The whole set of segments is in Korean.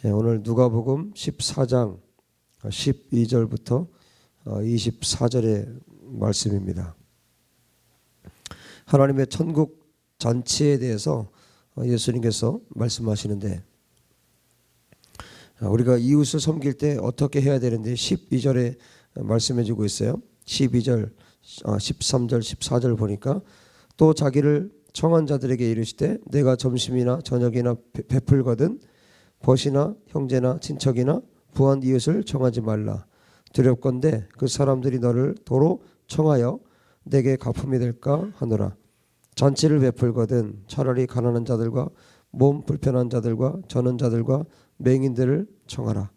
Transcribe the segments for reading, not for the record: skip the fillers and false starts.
오늘 누가복음 14장 12절부터 24절의 말씀입니다. 하나님의 천국 잔치에 대해서 예수님께서 말씀하시는데, 우리가 이웃을 섬길 때 어떻게 해야 되는데 12절에 말씀해 주고 있어요. 12절, 13절, 14절 보니까 또 자기를 청한 자들에게 이르시되 내가 점심이나 저녁이나 베풀거든 벗이나 형제나 친척이나 부한 이웃을 청하지 말라. 두렵건대 그 사람들이 너를 도로 청하여 내게 가품이 될까 하노라. 잔치를 베풀거든 차라리 가난한 자들과 몸 불편한 자들과 저는 자들과 맹인들을 청하라.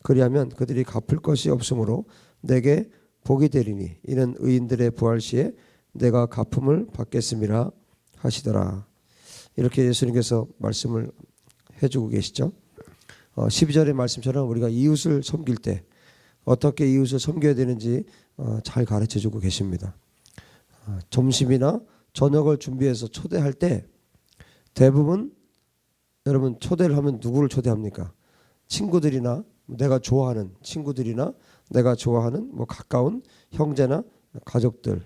그리하면 그들이 갚을 것이 없으므로 내게 복이 되리니 이는 의인들의 부활 시에 내가 가품을 받겠음이라 하시더라. 이렇게 예수님께서 말씀을 해주고 계시죠. 12절의 말씀처럼 우리가 이웃을 섬길 때 어떻게 이웃을 섬겨야 되는지 잘 가르쳐주고 계십니다. 점심이나 저녁을 준비해서 초대할 때 대부분 여러분 초대를 하면 누구를 초대합니까? 친구들이나 내가 좋아하는 친구들이나 내가 좋아하는 가까운 형제나 가족들,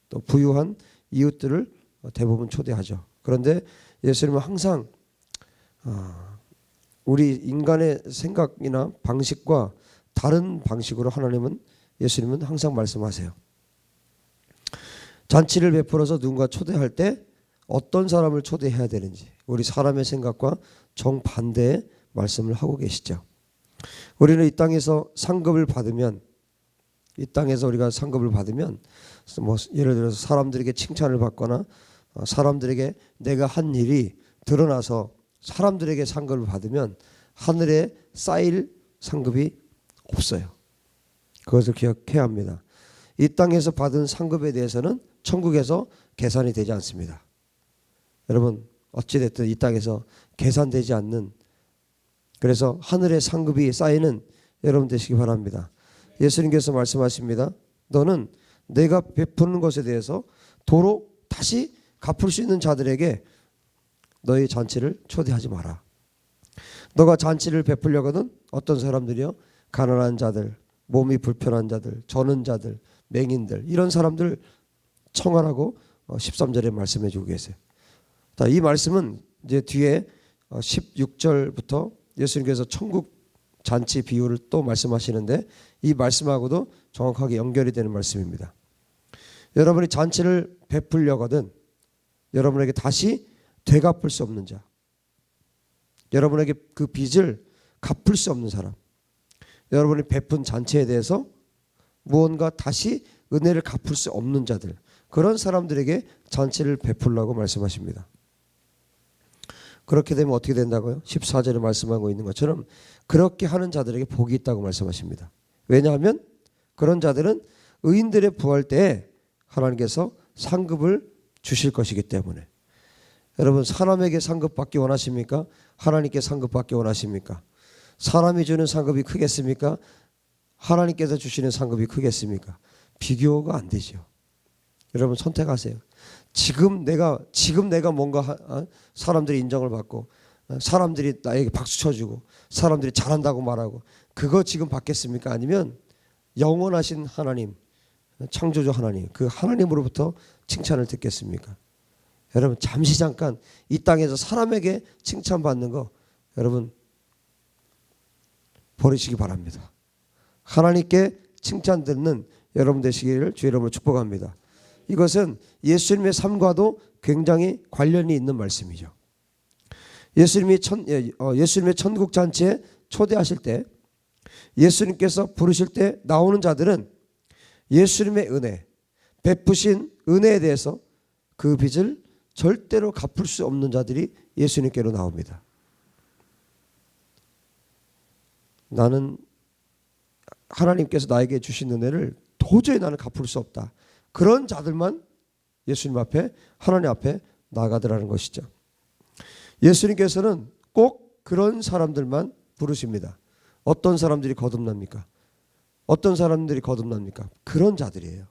또 부유한 이웃들을 대부분 초대하죠. 그런데 예수님은 항상 우리 인간의 생각이나 방식과 다른 방식으로 예수님은 항상 말씀하세요. 잔치를 베풀어서 누군가 초대할 때 어떤 사람을 초대해야 되는지 우리 사람의 생각과 정반대의 말씀을 하고 계시죠. 우리는 이 땅에서 상급을 받으면 예를 들어서 사람들에게 칭찬을 받거나 사람들에게 내가 한 일이 드러나서 사람들에게 상급을 받으면 하늘에 쌓일 상급이 없어요. 그것을 기억해야 합니다. 이 땅에서 받은 상급에 대해서는 천국에서 계산이 되지 않습니다. 여러분 어찌됐든 이 땅에서 계산되지 않는, 그래서 하늘의 상급이 쌓이는 여러분 되시기 바랍니다. 예수님께서 말씀하십니다. 너는 내가 베푸는 것에 대해서 도로 다시 갚을 수 있는 자들에게 너희 잔치를 초대하지 마라. 너가 잔치를 베풀려거든 어떤 사람들이요? 가난한 자들, 몸이 불편한 자들, 저는 자들, 맹인들, 이런 사람들 청하라고 13절에 말씀해 주고 계세요. 이 말씀은 이제 뒤에 16절부터 예수님께서 천국 잔치 비유를 또 말씀하시는데 이 말씀하고도 정확하게 연결이 되는 말씀입니다. 여러분이 잔치를 베풀려거든 여러분에게 다시 되갚을 수 없는 자, 여러분에게 그 빚을 갚을 수 없는 사람, 여러분이 베푼 잔치에 대해서 무언가 다시 은혜를 갚을 수 없는 자들, 그런 사람들에게 잔치를 베풀라고 말씀하십니다. 그렇게 되면 어떻게 된다고요? 14절에 말씀하고 있는 것처럼 그렇게 하는 자들에게 복이 있다고 말씀하십니다. 왜냐하면 그런 자들은 의인들의 부활 때에 하나님께서 상급을 주실 것이기 때문에. 여러분 사람에게 상급 받기 원하십니까? 하나님께 상급 받기 원하십니까? 사람이 주는 상급이 크겠습니까? 하나님께서 주시는 상급이 크겠습니까? 비교가 안 되죠. 여러분 선택하세요. 지금 내가 뭔가 사람들이 인정을 받고 사람들이 나에게 박수 쳐주고 사람들이 잘한다고 말하고 그거 지금 받겠습니까? 아니면 영원하신 하나님, 창조주 하나님, 그 하나님으로부터 칭찬을 듣겠습니까? 여러분 잠시 잠깐 이 땅에서 사람에게 칭찬받는 거 여러분 버리시기 바랍니다. 하나님께 칭찬 듣는 여러분 되시기를 주의 이름으로 축복합니다. 이것은 예수님의 삶과도 굉장히 관련이 있는 말씀이죠. 예수님의 천국 잔치에 초대하실 때 예수님께서 부르실 때 나오는 자들은 예수님의 은혜, 베푸신 은혜에 대해서 그 빚을 절대로 갚을 수 없는 자들이 예수님께로 나옵니다. 나는 하나님께서 나에게 주신 은혜를 도저히 나는 갚을 수 없다. 그런 자들만 예수님 앞에, 하나님 앞에 나가더라는 것이죠. 예수님께서는 꼭 그런 사람들만 부르십니다. 어떤 사람들이 거듭납니까? 그런 자들이에요.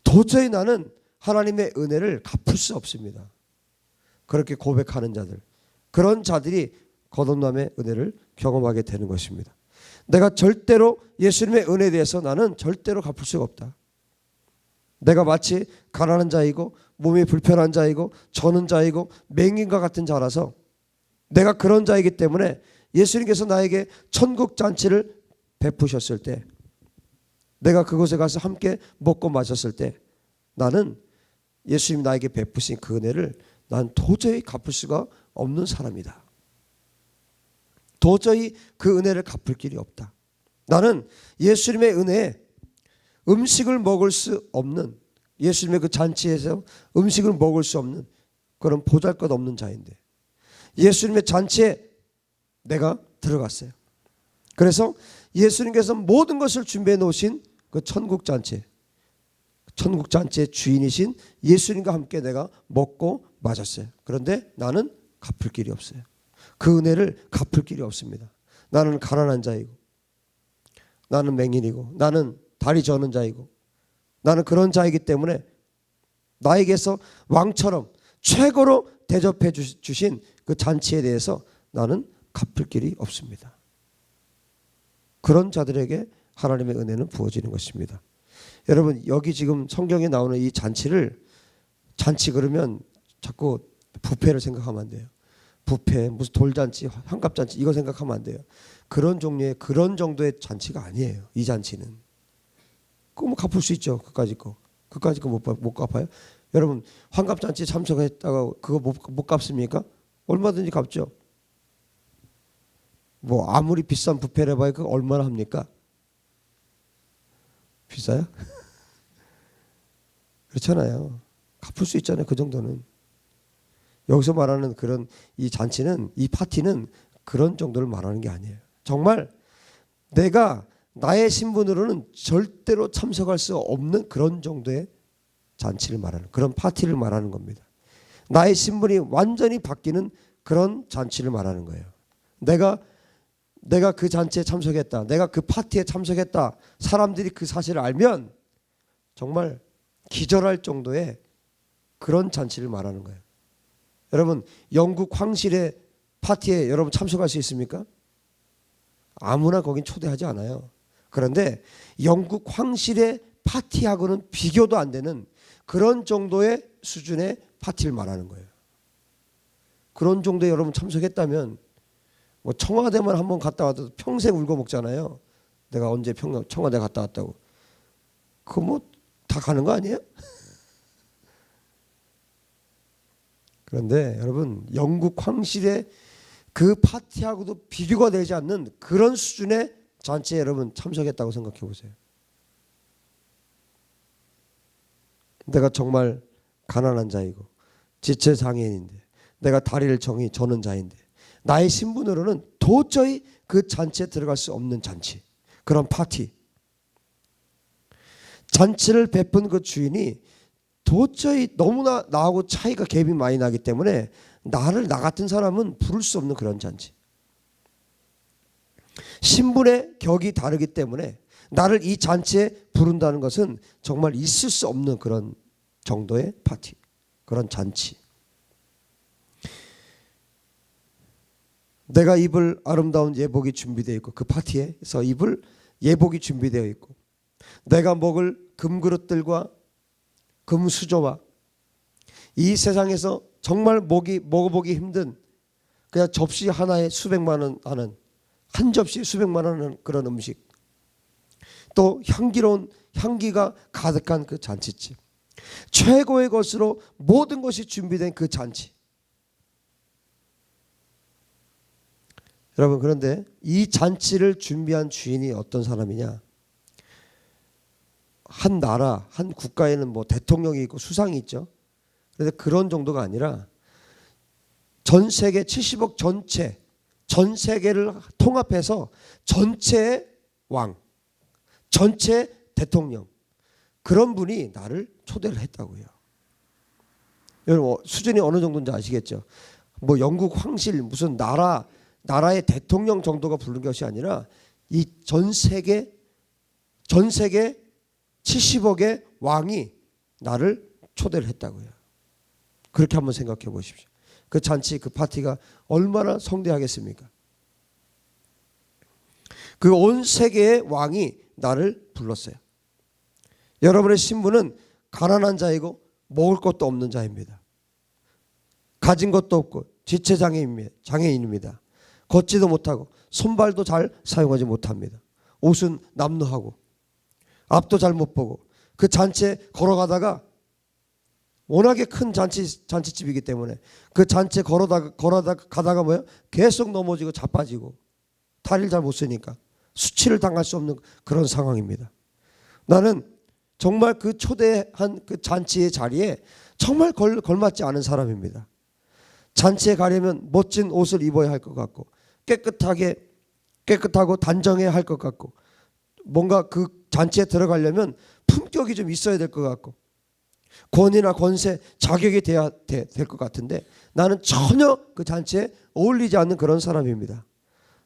도저히 나는 하나님의 은혜를 갚을 수 없습니다. 그렇게 고백하는 자들, 그런 자들이 거듭남의 은혜를 경험하게 되는 것입니다. 내가 절대로 예수님의 은혜에 대해서 나는 절대로 갚을 수가 없다. 내가 마치 가난한 자이고 몸이 불편한 자이고 저는 자이고 맹인과 같은 자라서 내가 그런 자이기 때문에 예수님께서 나에게 천국 잔치를 베푸셨을 때, 내가 그곳에 가서 함께 먹고 마셨을 때 나는 예수님이 나에게 베푸신 그 은혜를 난 도저히 갚을 수가 없는 사람이다. 도저히 그 은혜를 갚을 길이 없다. 나는 예수님의 은혜에 음식을 먹을 수 없는, 예수님의 그 잔치에서 음식을 먹을 수 없는 그런 보잘것없는 자인데 예수님의 잔치에 내가 들어갔어요. 그래서 예수님께서 모든 것을 준비해 놓으신 그 천국 잔치의 주인이신 예수님과 함께 내가 먹고 마셨어요. 그런데 나는 갚을 길이 없어요. 그 은혜를 갚을 길이 없습니다. 나는 가난한 자이고 나는 맹인이고 나는 다리 저는 자이고 나는 그런 자이기 때문에 나에게서 왕처럼 최고로 대접해 주신 그 잔치에 대해서 나는 갚을 길이 없습니다. 그런 자들에게 하나님의 은혜는 부어지는 것입니다. 여러분, 여기 지금 성경에 나오는 이 잔치를, 잔치 그러면 자꾸 뷔페를 생각하면 안 돼요. 뷔페, 무슨 돌잔치, 환갑잔치 이거 생각하면 안 돼요. 그런 종류의 그런 정도의 잔치가 아니에요. 이 잔치는. 그거 뭐 갚을 수 있죠. 그까짓 거 못 갚아요? 여러분, 환갑잔치 참석했다가 그거 못 갚습니까? 얼마든지 갚죠. 뭐 아무리 비싼 뷔페를 해봐야 그거 얼마나 합니까? 비싸요? 그렇잖아요. 갚을 수 있잖아요. 그 정도는. 여기서 말하는 그런 이 잔치는, 이 파티는 그런 정도를 말하는 게 아니에요. 정말 내가 나의 신분으로는 절대로 참석할 수 없는 그런 정도의 잔치를 말하는, 그런 파티를 말하는 겁니다. 나의 신분이 완전히 바뀌는 그런 잔치를 말하는 거예요. 내가 그 잔치에 참석했다, 내가 그 파티에 참석했다, 사람들이 그 사실을 알면 정말 기절할 정도의 그런 잔치를 말하는 거예요. 여러분, 영국 황실의 파티에 여러분 참석할 수 있습니까? 아무나 거긴 초대하지 않아요. 그런데 영국 황실의 파티하고는 비교도 안 되는 그런 정도의 수준의 파티를 말하는 거예요. 그런 정도에 여러분 참석했다면 뭐 청와대만 한번 갔다 와도 평생 울고 먹잖아요. 내가 언제 청와대 갔다 왔다고. 그거 뭐 다 가는 거 아니에요? 그런데 여러분, 영국 황실의 그 파티하고도 비교가 되지 않는 그런 수준의 잔치에 여러분 참석했다고 생각해 보세요. 내가 정말 가난한 자이고 지체장애인인데, 내가 다리를 저는 자인데, 나의 신분으로는 도저히 그 잔치에 들어갈 수 없는 잔치, 그런 파티. 잔치를 베푼 그 주인이 도저히 너무나 나하고 차이가 갭이 많이 나기 때문에 나 같은 사람은 부를 수 없는 그런 잔치. 신분의 격이 다르기 때문에 나를 이 잔치에 부른다는 것은 정말 있을 수 없는 그런 정도의 파티, 그런 잔치. 내가 입을 아름다운 예복이 준비되어 있고, 그 파티에서 입을 예복이 준비되어 있고, 내가 먹을 금그릇들과 금수저와 이 세상에서 정말 먹어보기 힘든 그냥 접시 하나에 수백만 원 하는, 한 접시에 수백만 원 하는 그런 음식, 또 향기로운 향기가 가득한 그 잔치집, 최고의 것으로 모든 것이 준비된 그 잔치. 여러분, 그런데 이 잔치를 준비한 주인이 어떤 사람이냐? 한 나라, 한 국가에는 뭐 대통령이 있고 수상이 있죠. 그런데 그런 정도가 아니라 전 세계 70억 전 세계를 통합해서 전체의 왕, 전체 대통령, 그런 분이 나를 초대를 했다고요. 여러분, 수준이 어느 정도인지 아시겠죠? 뭐 영국 황실 무슨 나라의 대통령 정도가 부른 것이 아니라 이 전 세계 70억의 왕이 나를 초대를 했다고요. 그렇게 한번 생각해 보십시오. 그 잔치, 그 파티가 얼마나 성대하겠습니까? 그 온 세계의 왕이 나를 불렀어요. 여러분의 신분은 가난한 자이고 먹을 것도 없는 자입니다. 가진 것도 없고 지체장애인입니다. 걷지도 못하고 손발도 잘 사용하지 못합니다. 옷은 남루하고 앞도 잘 못 보고 그 잔치에 걸어가다가 워낙에 큰 잔치집이기 때문에 그 잔치에 가다가 뭐야? 계속 넘어지고 자빠지고 다리를 잘 못 쓰니까 수치를 당할 수 없는 그런 상황입니다. 나는 정말 그 초대한 그 잔치의 자리에 정말 걸맞지 않은 사람입니다. 잔치에 가려면 멋진 옷을 입어야 할 것 같고 깨끗하고 단정해야 할 것 같고 뭔가 그 잔치에 들어가려면 품격이 좀 있어야 될 것 같고 권위나 권세, 자격이 돼야 될 것 같은데 나는 전혀 그 잔치에 어울리지 않는 그런 사람입니다.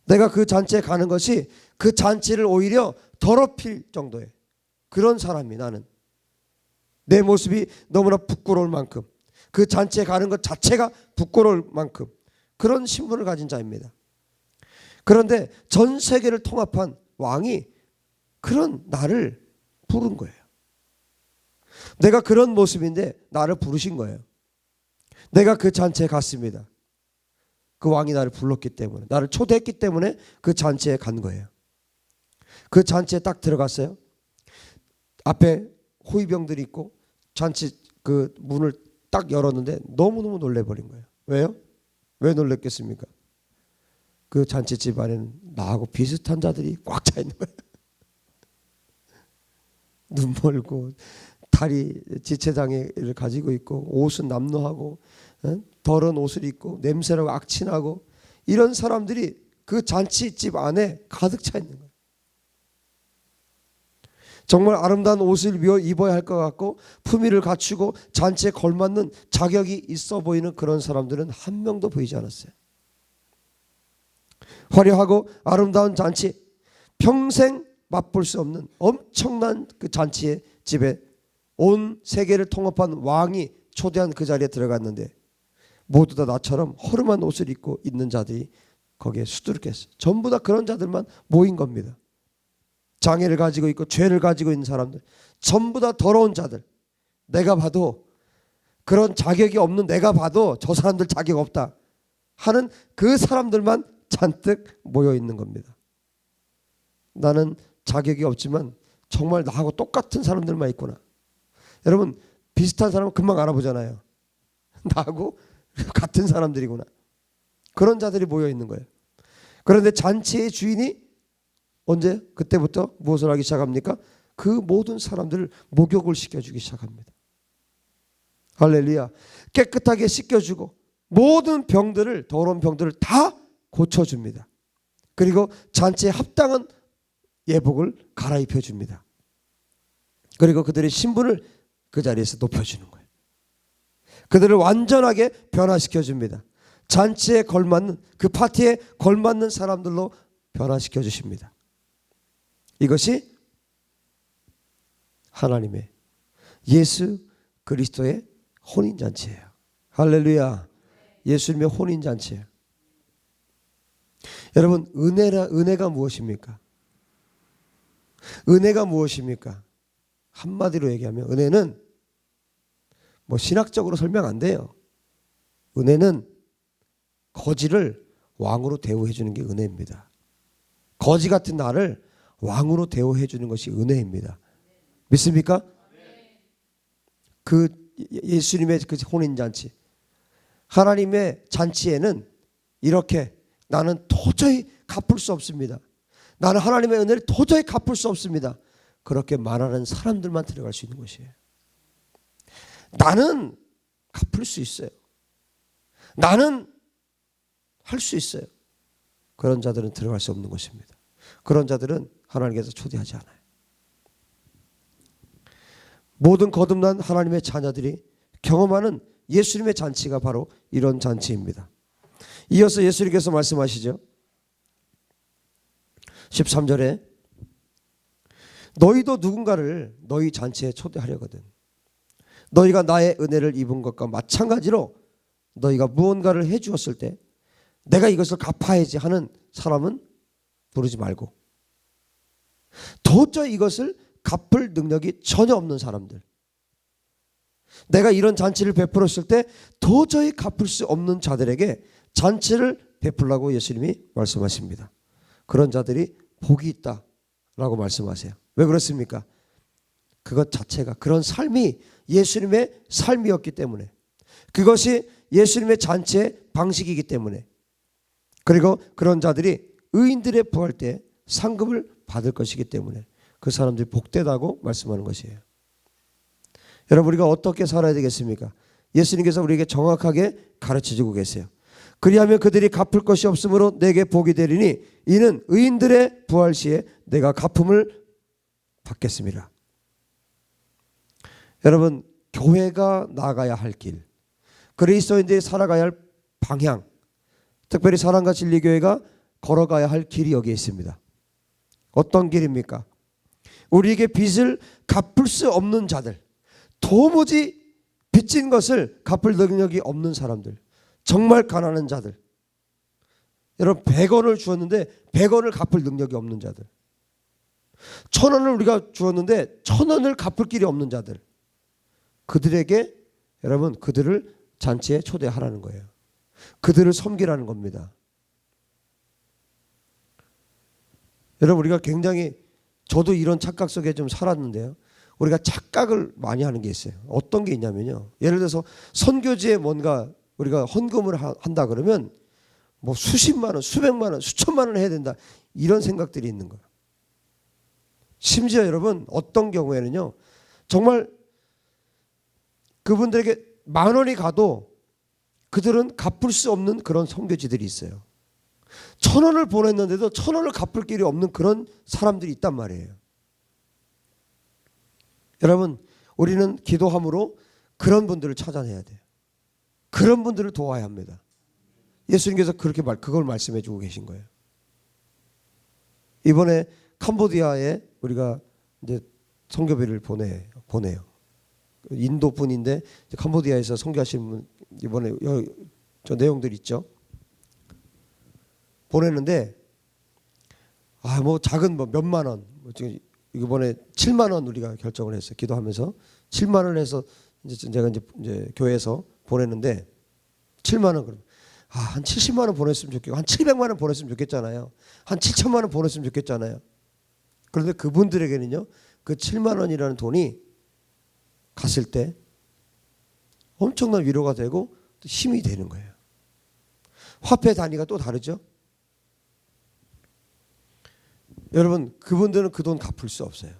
내가 그 잔치에 가는 것이 그 잔치를 오히려 더럽힐 정도의 그런 사람이 나는 내 모습이 너무나 부끄러울 만큼 그 잔치에 가는 것 자체가 부끄러울 만큼 그런 신분을 가진 자입니다. 그런데 전 세계를 통합한 왕이 그런 나를 부른 거예요. 내가 그런 모습인데 나를 부르신 거예요. 내가 그 잔치에 갔습니다. 그 왕이 나를 불렀기 때문에, 나를 초대했기 때문에 그 잔치에 간 거예요. 그 잔치에 딱 들어갔어요. 앞에 호위병들이 있고 잔치 그 문을 딱 열었는데 너무너무 놀래버린 거예요. 왜요? 왜 놀랬겠습니까? 그 잔치집 안에는 나하고 비슷한 자들이 꽉 차 있는 거예요. 눈 멀고 다리 지체장애를 가지고 있고 옷은 남루하고 더러운 옷을 입고 냄새나고 악취나고 이런 사람들이 그 잔치집 안에 가득 차 있는 거예요. 정말 아름다운 옷을 입어야 할 것 같고 품위를 갖추고 잔치에 걸맞는 자격이 있어 보이는 그런 사람들은 한 명도 보이지 않았어요. 화려하고 아름다운 잔치, 평생 맛볼 수 없는 엄청난 그 잔치의 집에 온 세계를 통합한 왕이 초대한 그 자리에 들어갔는데 모두 다 나처럼 허름한 옷을 입고 있는 자들이 거기에 수두룩했어요. 전부 다 그런 자들만 모인 겁니다. 장애를 가지고 있고 죄를 가지고 있는 사람들, 전부 다 더러운 자들. 내가 봐도 그런 자격이 없는 내가 봐도 저 사람들 자격 없다 하는 그 사람들만 잔뜩 모여 있는 겁니다. 나는 자격이 없지만 정말 나하고 똑같은 사람들만 있구나. 여러분 비슷한 사람은 금방 알아보잖아요. 나하고 같은 사람들이구나. 그런 자들이 모여 있는 거예요. 그런데 잔치의 주인이 언제? 그때부터 무엇을 하기 시작합니까? 그 모든 사람들을 목욕을 시켜주기 시작합니다. 할렐루야. 깨끗하게 씻겨주고 모든 병들을, 더러운 병들을 다 고쳐줍니다. 그리고 잔치에 합당한 예복을 갈아입혀줍니다. 그리고 그들의 신분을 그 자리에서 높여주는 거예요. 그들을 완전하게 변화시켜줍니다. 잔치에 걸맞는, 그 파티에 걸맞는 사람들로 변화시켜 주십니다. 이것이 하나님의 예수 그리스도의 혼인잔치예요. 할렐루야. 예수님의 혼인잔치예요. 여러분 은혜가 무엇입니까? 은혜가 무엇입니까? 한마디로 얘기하면 은혜는 뭐 신학적으로 설명 안 돼요. 은혜는 거지를 왕으로 대우해 주는 게 은혜입니다. 거지 같은 나를 왕으로 대우해 주는 것이 은혜입니다. 믿습니까? 그 예수님의 그 혼인잔치, 하나님의 잔치에는 이렇게 나는 도저히 갚을 수 없습니다. 나는 하나님의 은혜를 도저히 갚을 수 없습니다. 그렇게 말하는 사람들만 들어갈 수 있는 것이에요. 나는 갚을 수 있어요. 나는 할 수 있어요. 그런 자들은 들어갈 수 없는 것입니다. 그런 자들은 하나님께서 초대하지 않아요. 모든 거듭난 하나님의 자녀들이 경험하는 예수님의 잔치가 바로 이런 잔치입니다. 이어서 예수님께서 말씀하시죠. 13절에 너희도 누군가를 너희 잔치에 초대하려거든 너희가 나의 은혜를 입은 것과 마찬가지로 너희가 무언가를 해 주었을 때 내가 이것을 갚아야지 하는 사람은 부르지 말고, 도저히 이것을 갚을 능력이 전혀 없는 사람들, 내가 이런 잔치를 베풀었을 때 도저히 갚을 수 없는 자들에게 잔치를 베풀라고 예수님이 말씀하십니다. 그런 자들이 복이 있다라고 말씀하세요. 왜 그렇습니까? 그것 자체가, 그런 삶이 예수님의 삶이었기 때문에, 그것이 예수님의 잔치의 방식이기 때문에, 그리고 그런 자들이 의인들의 부활 때 상급을 받을 것이기 때문에 그 사람들이 복되다고 말씀하는 것이에요. 여러분, 우리가 어떻게 살아야 되겠습니까? 예수님께서 우리에게 정확하게 가르쳐주고 계세요. 그리하면 그들이 갚을 것이 없으므로 내게 복이 되리니 이는 의인들의 부활 시에 내가 갚음을 받겠습니다. 여러분, 교회가 나가야 할 길, 그리스도인들이 살아가야 할 방향, 특별히 사랑과 진리교회가 걸어가야 할 길이 여기에 있습니다. 어떤 길입니까? 우리에게 빚을 갚을 수 없는 자들, 도무지 빚진 것을 갚을 능력이 없는 사람들, 정말 가난한 자들, 여러분 100원을 주었는데 100원을 갚을 능력이 없는 자들, 1000원을 우리가 주었는데 1000원을 갚을 길이 없는 자들, 그들에게 여러분 그들을 잔치에 초대하라는 거예요. 그들을 섬기라는 겁니다. 여러분, 우리가 굉장히, 저도 이런 착각 속에 좀 살았는데요, 우리가 착각을 많이 하는 게 있어요. 어떤 게 있냐면요, 예를 들어서 선교지에 뭔가 우리가 헌금을 한다 그러면 뭐 수십만 원, 수백만 원, 수천만 원을 해야 된다, 이런 생각들이 있는 거예요. 심지어 여러분 어떤 경우에는요, 정말 그분들에게 10,000원이 가도 그들은 갚을 수 없는 그런 선교지들이 있어요. 1,000원을 보냈는데도 1,000원을 갚을 길이 없는 그런 사람들이 있단 말이에요. 여러분, 우리는 기도함으로 그런 분들을 찾아내야 돼요. 그런 분들을 도와야 합니다. 예수님께서 그렇게 그걸 말씀해 주고 계신 거예요. 이번에 캄보디아에 우리가 이제 선교비를 보내요. 인도 분인데 캄보디아에서 선교하신 분, 이번에 저 내용들 있죠. 보냈는데 뭐 작은 뭐 몇만 원, 이번에 7만 원 우리가 결정을 했어요. 기도하면서 7만 원 해서 제가 이제 교회에서 보냈는데 7만 원, 그럼 한 70만 원 보냈으면 좋겠고 한 700만 원 보냈으면 좋겠잖아요. 한 7천만 원 보냈으면 좋겠잖아요. 그런데 그분들에게는요, 그 7만 원이라는 돈이 갔을 때 엄청난 위로가 되고 또 힘이 되는 거예요. 화폐 단위가 또 다르죠. 여러분, 그분들은 그 돈 갚을 수 없어요.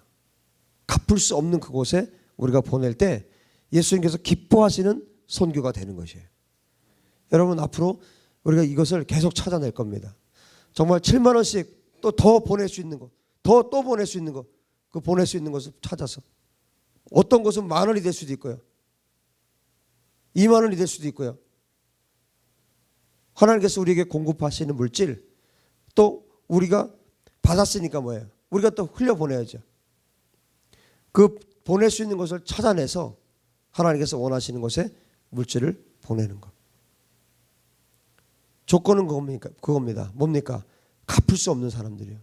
갚을 수 없는 그곳에 우리가 보낼 때 예수님께서 기뻐하시는 선교가 되는 것이에요. 여러분, 앞으로 우리가 이것을 계속 찾아낼 겁니다. 정말 7만 원씩 또 더 보낼 수 있는 것, 또 보낼 수 있는 것, 그 보낼 수 있는 것을 찾아서, 어떤 것은 10,000원이 될 수도 있고요, 2만 원이 될 수도 있고요. 하나님께서 우리에게 공급하시는 물질, 또 우리가 받았으니까 뭐예요? 우리가 또 흘려보내야죠. 그 보낼 수 있는 것을 찾아내서 하나님께서 원하시는 곳에 물질을 보내는 것. 조건은 그겁니다. 뭡니까? 갚을 수 없는 사람들이요.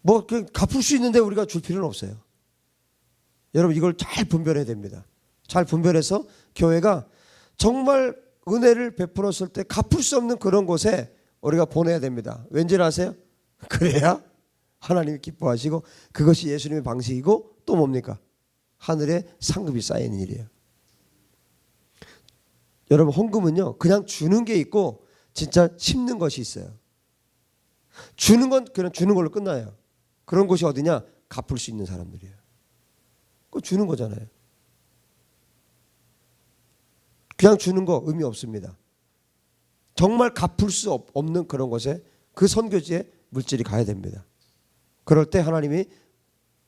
뭐 갚을 수 있는데 우리가 줄 필요는 없어요. 여러분, 이걸 잘 분별해야 됩니다. 잘 분별해서 교회가 정말 은혜를 베풀었을 때 갚을 수 없는 그런 곳에 우리가 보내야 됩니다. 왠지 아세요? 그래야 하나님이 기뻐하시고 그것이 예수님의 방식이고, 또 뭡니까? 하늘에 상급이 쌓이는 일이에요. 여러분, 헌금은요, 그냥 주는 게 있고 진짜 심는 것이 있어요. 주는 건 그냥 주는 걸로 끝나요. 그런 곳이 어디냐? 갚을 수 있는 사람들이에요. 그거 주는 거잖아요. 그냥 주는 거 의미 없습니다. 정말 갚을 수 없는 그런 곳에, 그 선교지에 물질이 가야 됩니다. 그럴 때 하나님이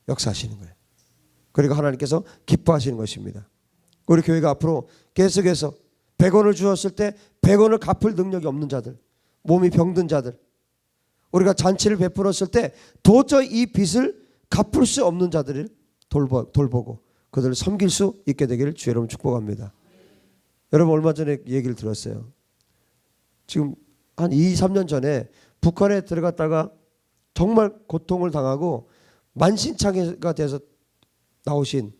역사하시는 거예요. 그리고 하나님께서 기뻐하시는 것입니다. 우리 교회가 앞으로 계속해서 100원을 주었을 때 100원을 갚을 능력이 없는 자들, 몸이 병든 자들, 우리가 잔치를 베풀었을 때 도저히 이 빚을 갚을 수 없는 자들을 돌보고 그들을 섬길 수 있게 되기를 주의 이름으로 축복합니다. 여러분 얼마 전에 얘기를 들었어요. 지금 한 2, 3년 전에 북한에 들어갔다가 정말 고통을 당하고 만신창이가 돼서 나오신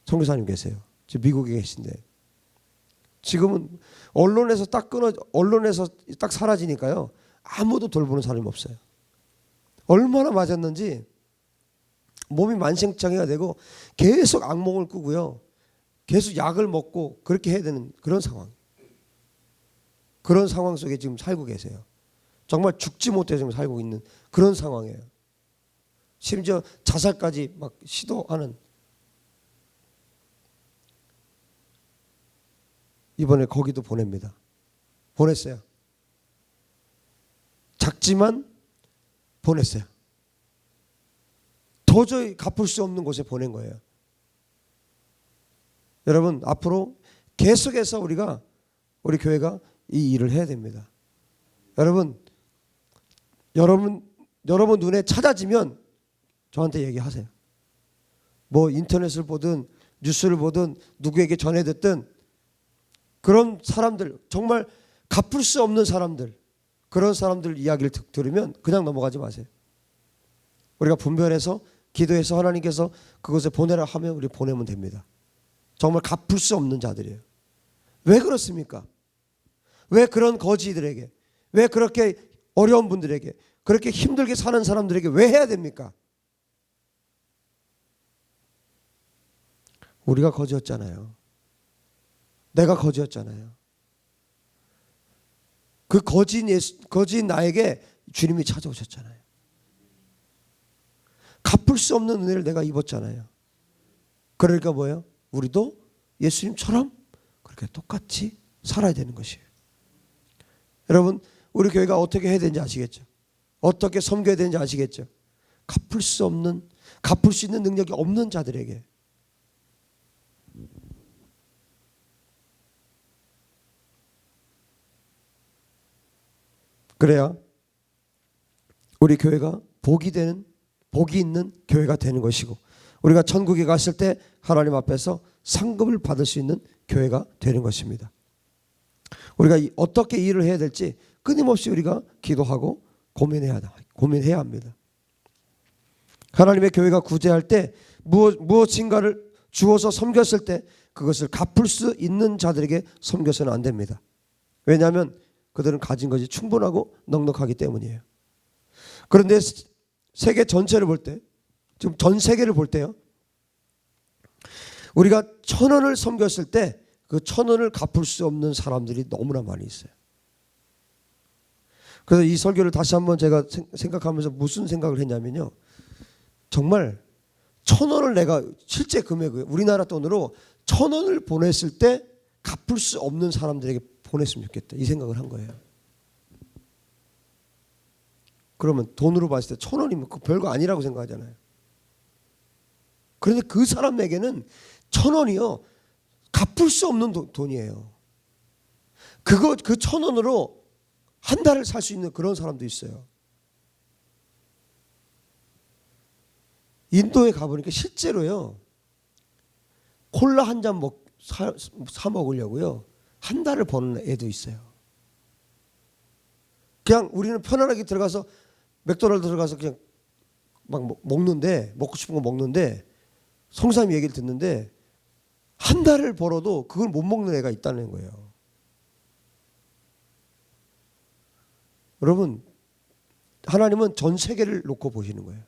선교사님 계세요. 지금 미국에 계신데 지금은 언론에서 딱 사라지니까요. 아무도 돌보는 사람이 없어요. 얼마나 맞았는지 몸이 만신창이가 되고 계속 악몽을 꾸고요. 계속 약을 먹고 그렇게 해야 되는 그런 상황. 그런 상황 속에 지금 살고 계세요. 정말 죽지 못해 지금 살고 있는 그런 상황이에요. 심지어 자살까지 막 시도하는. 이번에 거기도 보냅니다. 보냈어요. 작지만 보냈어요. 도저히 갚을 수 없는 곳에 보낸 거예요. 여러분 앞으로 계속해서 우리 교회가 이 일을 해야 됩니다. 여러분 눈에 찾아지면 저한테 얘기하세요. 뭐 인터넷을 보든 뉴스를 보든 누구에게 전해 듣든 그런 사람들 정말 갚을 수 없는 사람들 그런 사람들 이야기를 들으면 그냥 넘어가지 마세요. 우리가 분별해서 기도해서 하나님께서 그것에 보내라 하면 우리 보내면 됩니다. 정말 갚을 수 없는 자들이에요. 왜 그렇습니까? 왜 그런 거지들에게, 왜 그렇게 어려운 분들에게, 그렇게 힘들게 사는 사람들에게 왜 해야 됩니까? 우리가 거지였잖아요. 내가 거지였잖아요. 그 거지인 나에게 주님이 찾아오셨잖아요. 갚을 수 없는 은혜를 내가 입었잖아요. 그러니까 뭐예요? 우리도 예수님처럼 그렇게 똑같이 살아야 되는 것이에요. 여러분 우리 교회가 어떻게 해야 되는지 아시겠죠? 어떻게 섬겨야 되는지 아시겠죠? 갚을 수 있는 능력이 없는 자들에게 그래야 우리 교회가 복이 있는 교회가 되는 것이고 우리가 천국에 갔을 때 하나님 앞에서 상급을 받을 수 있는 교회가 되는 것입니다. 우리가 어떻게 일을 해야 될지 끊임없이 우리가 기도하고 고민해야 합니다. 하나님의 교회가 구제할 때 무엇인가를 주어서 섬겼을 때 그것을 갚을 수 있는 자들에게 섬겨서는 안 됩니다. 왜냐하면 그들은 가진 것이 충분하고 넉넉하기 때문이에요. 그런데 세계 전체를 볼 때, 지금 전 세계를 볼 때요, 우리가 1,000원을 섬겼을 때 그 1,000원을 갚을 수 없는 사람들이 너무나 많이 있어요. 그래서 이 설교를 다시 한번 제가 생각하면서 무슨 생각을 했냐면요, 정말 1,000원을 내가 실제 금액을 우리나라 돈으로 1,000원을 보냈을 때 갚을 수 없는 사람들에게 보냈으면 좋겠다 이 생각을 한 거예요. 그러면 돈으로 봤을 때 1,000원이면 그 별거 아니라고 생각하잖아요. 그런데 그 사람에게는 1,000원이요 갚을 수 없는 돈이에요. 그 1,000원으로 한 달을 살 수 있는 그런 사람도 있어요. 인도에 가보니까 실제로요 콜라 한 잔 사 먹으려고요 한 달을 버는 애도 있어요. 그냥 우리는 편안하게 들어가서 맥도날드 들어가서 그냥 막 먹는데 먹고 싶은 거 먹는데 성사님 얘기를 듣는데 한 달을 벌어도 그걸 못 먹는 애가 있다는 거예요. 여러분 하나님은 전 세계를 놓고 보시는 거예요.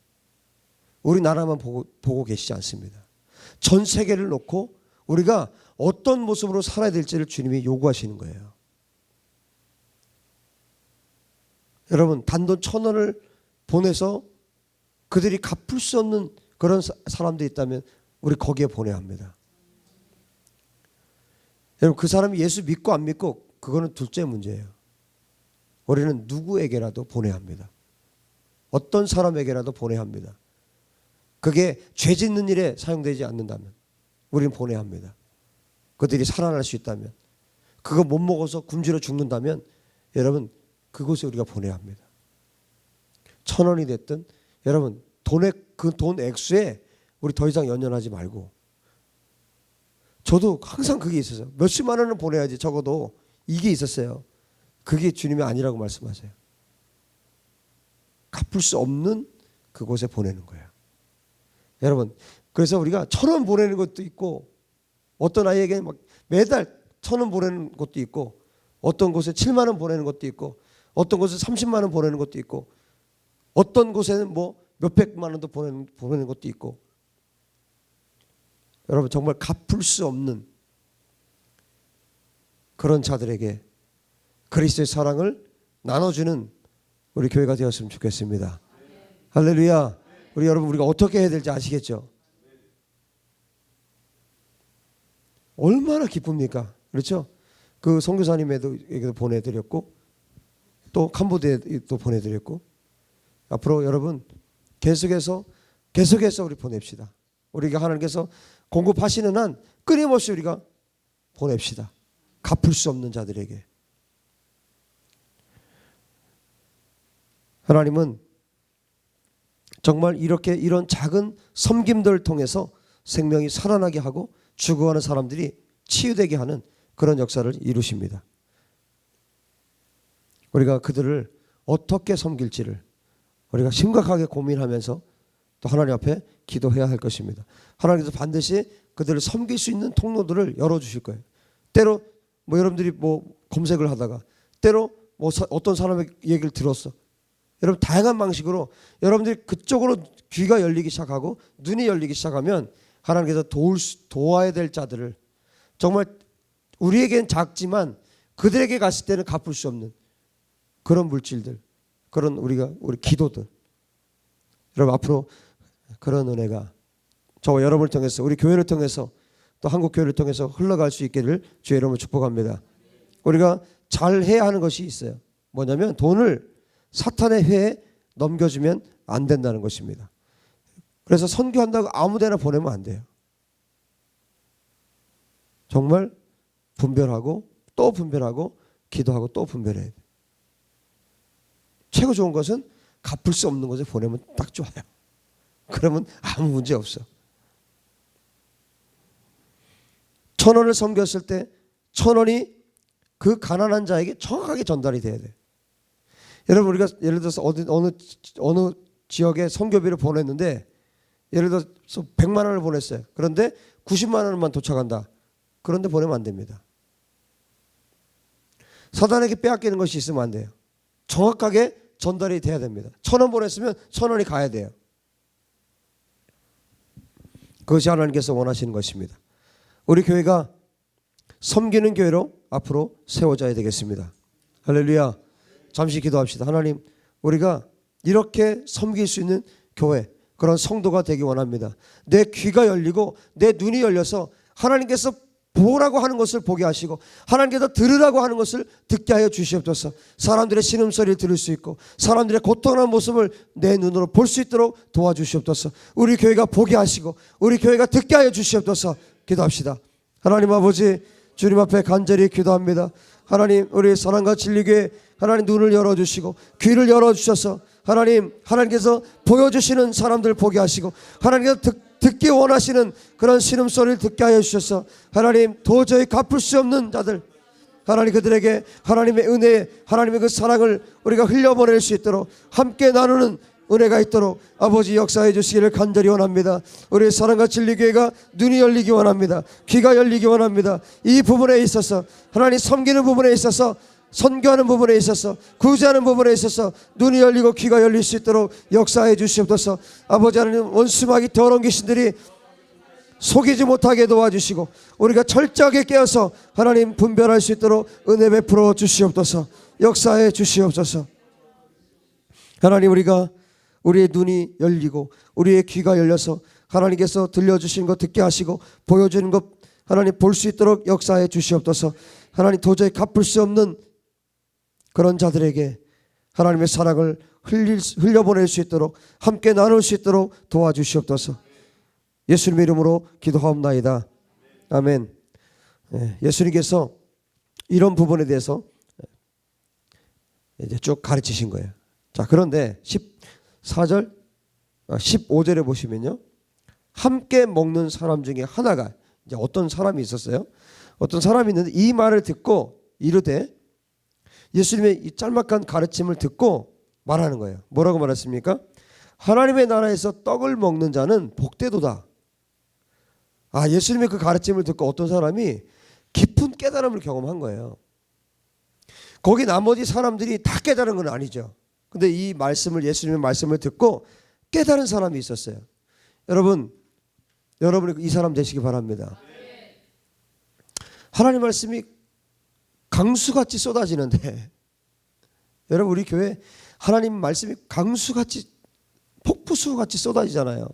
우리나라만 보고 계시지 않습니다. 전 세계를 놓고 우리가 어떤 모습으로 살아야 될지를 주님이 요구하시는 거예요. 여러분 단돈 1,000원을 보내서 그들이 갚을 수 없는 그런 사람들이 있다면 우리 거기에 보내야 합니다. 여러분 그 사람이 예수 믿고 안 믿고 그거는 둘째 문제예요. 우리는 누구에게라도 보내야 합니다. 어떤 사람에게라도 보내야 합니다. 그게 죄 짓는 일에 사용되지 않는다면 우리는 보내야 합니다. 그들이 살아날 수 있다면, 그거 못 먹어서 굶주려 죽는다면 여러분 그곳에 우리가 보내야 합니다. 1,000원이 됐든 여러분 그 돈 액수에 우리 더 이상 연연하지 말고 저도 항상 그게 있었어요. 몇십만 원은 보내야지 적어도 이게 있었어요. 그게 주님이 아니라고 말씀하세요. 갚을 수 없는 그곳에 보내는 거예요. 여러분, 그래서 우리가 1,000원 보내는 것도 있고 어떤 아이에게 막 매달 1,000원 보내는 것도 있고 어떤 곳에 7만 원 보내는 것도 있고 어떤 곳에 30만 원 보내는 것도 있고 어떤 곳에는 뭐 몇백만 원도 보내는 것도 있고 여러분 정말 갚을 수 없는 그런 자들에게 그리스도의 사랑을 나눠주는 우리 교회가 되었으면 좋겠습니다. 할렐루야. 우리 여러분 우리가 어떻게 해야 될지 아시겠죠? 얼마나 기쁩니까? 그렇죠? 그 선교사님에도 보내드렸고 또 캄보디아에도 보내드렸고 앞으로 여러분 계속해서 우리 보냅시다. 우리가 하나님께서 공급하시는 한 끊임없이 우리가 보냅시다. 갚을 수 없는 자들에게. 하나님은 정말 이런 작은 섬김들을 통해서 생명이 살아나게 하고 죽어가는 사람들이 치유되게 하는 그런 역사를 이루십니다. 우리가 그들을 어떻게 섬길지를 우리가 심각하게 고민하면서 또 하나님 앞에 기도해야 할 것입니다. 하나님께서 반드시 그들을 섬길 수 있는 통로들을 열어주실 거예요. 때로 뭐 여러분들이 뭐 검색을 하다가 때로 뭐 어떤 사람의 얘기를 들었어. 여러분 다양한 방식으로 여러분들이 그쪽으로 귀가 열리기 시작하고 눈이 열리기 시작하면 하나님께서 도와야 될 자들을 정말 우리에겐 작지만 그들에게 갔을 때는 갚을 수 없는 그런 물질들, 그런 우리 기도들. 여러분 앞으로 그런 은혜가 저와 여러분을 통해서 우리 교회를 통해서 또 한국 교회를 통해서 흘러갈 수 있기를 주의 이름으로 축복합니다. 우리가 잘 해야 하는 것이 있어요. 뭐냐면 돈을 사탄의 회에 넘겨주면 안 된다는 것입니다. 그래서 선교한다고 아무데나 보내면 안 돼요. 정말 분별하고 또 분별하고 기도하고 또 분별해야 돼요. 최고 좋은 것은 갚을 수 없는 것에 보내면 딱 좋아요. 그러면 아무 문제 없어. 1,000원을 섬겼을 때 1,000원이 그 가난한 자에게 정확하게 전달이 돼야 돼. 여러분 우리가 예를 들어서 어느 지역에 선교비를 보냈는데 예를 들어서 100만 원을 보냈어요. 그런데 90만 원만 도착한다. 그런데 보내면 안 됩니다. 사단에게 빼앗기는 것이 있으면 안 돼요. 정확하게 전달이 돼야 됩니다. 1,000원 보냈으면 1,000원이 가야 돼요. 그것이 하나님께서 원하시는 것입니다. 우리 교회가 섬기는 교회로 앞으로 세워져야 되겠습니다. 할렐루야. 잠시 기도합시다. 하나님, 우리가 이렇게 섬길 수 있는 교회, 그런 성도가 되기 원합니다. 내 귀가 열리고 내 눈이 열려서 하나님께서 보라고 하는 것을 보게 하시고 하나님께서 들으라고 하는 것을 듣게 하여 주시옵소서. 사람들의 신음소리를 들을 수 있고 사람들의 고통하는 모습을 내 눈으로 볼 수 있도록 도와주시옵소서. 우리 교회가 보게 하시고 우리 교회가 듣게 하여 주시옵소서. 기도합시다. 하나님 아버지, 주님 앞에 간절히 기도합니다. 하나님, 우리 사랑과 진리교회 하나님 눈을 열어주시고 귀를 열어주셔서 하나님께서 보여주시는 사람들 보게 하시고 하나님께서 듣기 원하시는 그런 신음소리를 듣게 하여 주셔서 하나님 도저히 갚을 수 없는 자들 하나님 그들에게 하나님의 은혜 하나님의 그 사랑을 우리가 흘려보낼 수 있도록 함께 나누는 은혜가 있도록 아버지 역사해 주시기를 간절히 원합니다. 우리 사랑과 진리교회가 눈이 열리기 원합니다. 귀가 열리기 원합니다. 이 부분에 있어서 하나님 섬기는 부분에 있어서 선교하는 부분에 있어서 구제하는 부분에 있어서 눈이 열리고 귀가 열릴 수 있도록 역사해 주시옵소서. 아버지 하나님 원수마귀 더러운 귀신들이 속이지 못하게 도와주시고 우리가 철저하게 깨어서 하나님 분별할 수 있도록 은혜 베풀어 주시옵소서. 역사해 주시옵소서. 하나님 우리가 우리의 눈이 열리고 우리의 귀가 열려서 하나님께서 들려주신 것 듣게 하시고 보여주는 것 하나님 볼 수 있도록 역사해 주시옵소서. 하나님 도저히 갚을 수 없는 그런 자들에게 하나님의 사랑을 흘려보낼 수 있도록 함께 나눌 수 있도록 도와주시옵소서. 예수님의 이름으로 기도하옵나이다. 아멘. 예수님께서 이런 부분에 대해서 이제 쭉 가르치신 거예요. 자, 그런데 15절에 보시면요. 함께 먹는 사람 중에 하나가 이제 어떤 사람이 있었어요. 어떤 사람이 있는데 이 말을 듣고 이르되, 예수님의 이 짤막한 가르침을 듣고 말하는 거예요. 뭐라고 말했습니까? 하나님의 나라에서 떡을 먹는 자는 복되도다. 예수님의 그 가르침을 듣고 어떤 사람이 깊은 깨달음을 경험한 거예요. 거기 나머지 사람들이 다 깨달은 건 아니죠. 근데 이 말씀을, 예수님의 말씀을 듣고 깨달은 사람이 있었어요. 여러분이 이 사람 되시기 바랍니다. 하나님 말씀이 강수같이 쏟아지는데, 여러분 우리 교회 하나님 말씀이 강수같이, 폭포수같이 쏟아지잖아요.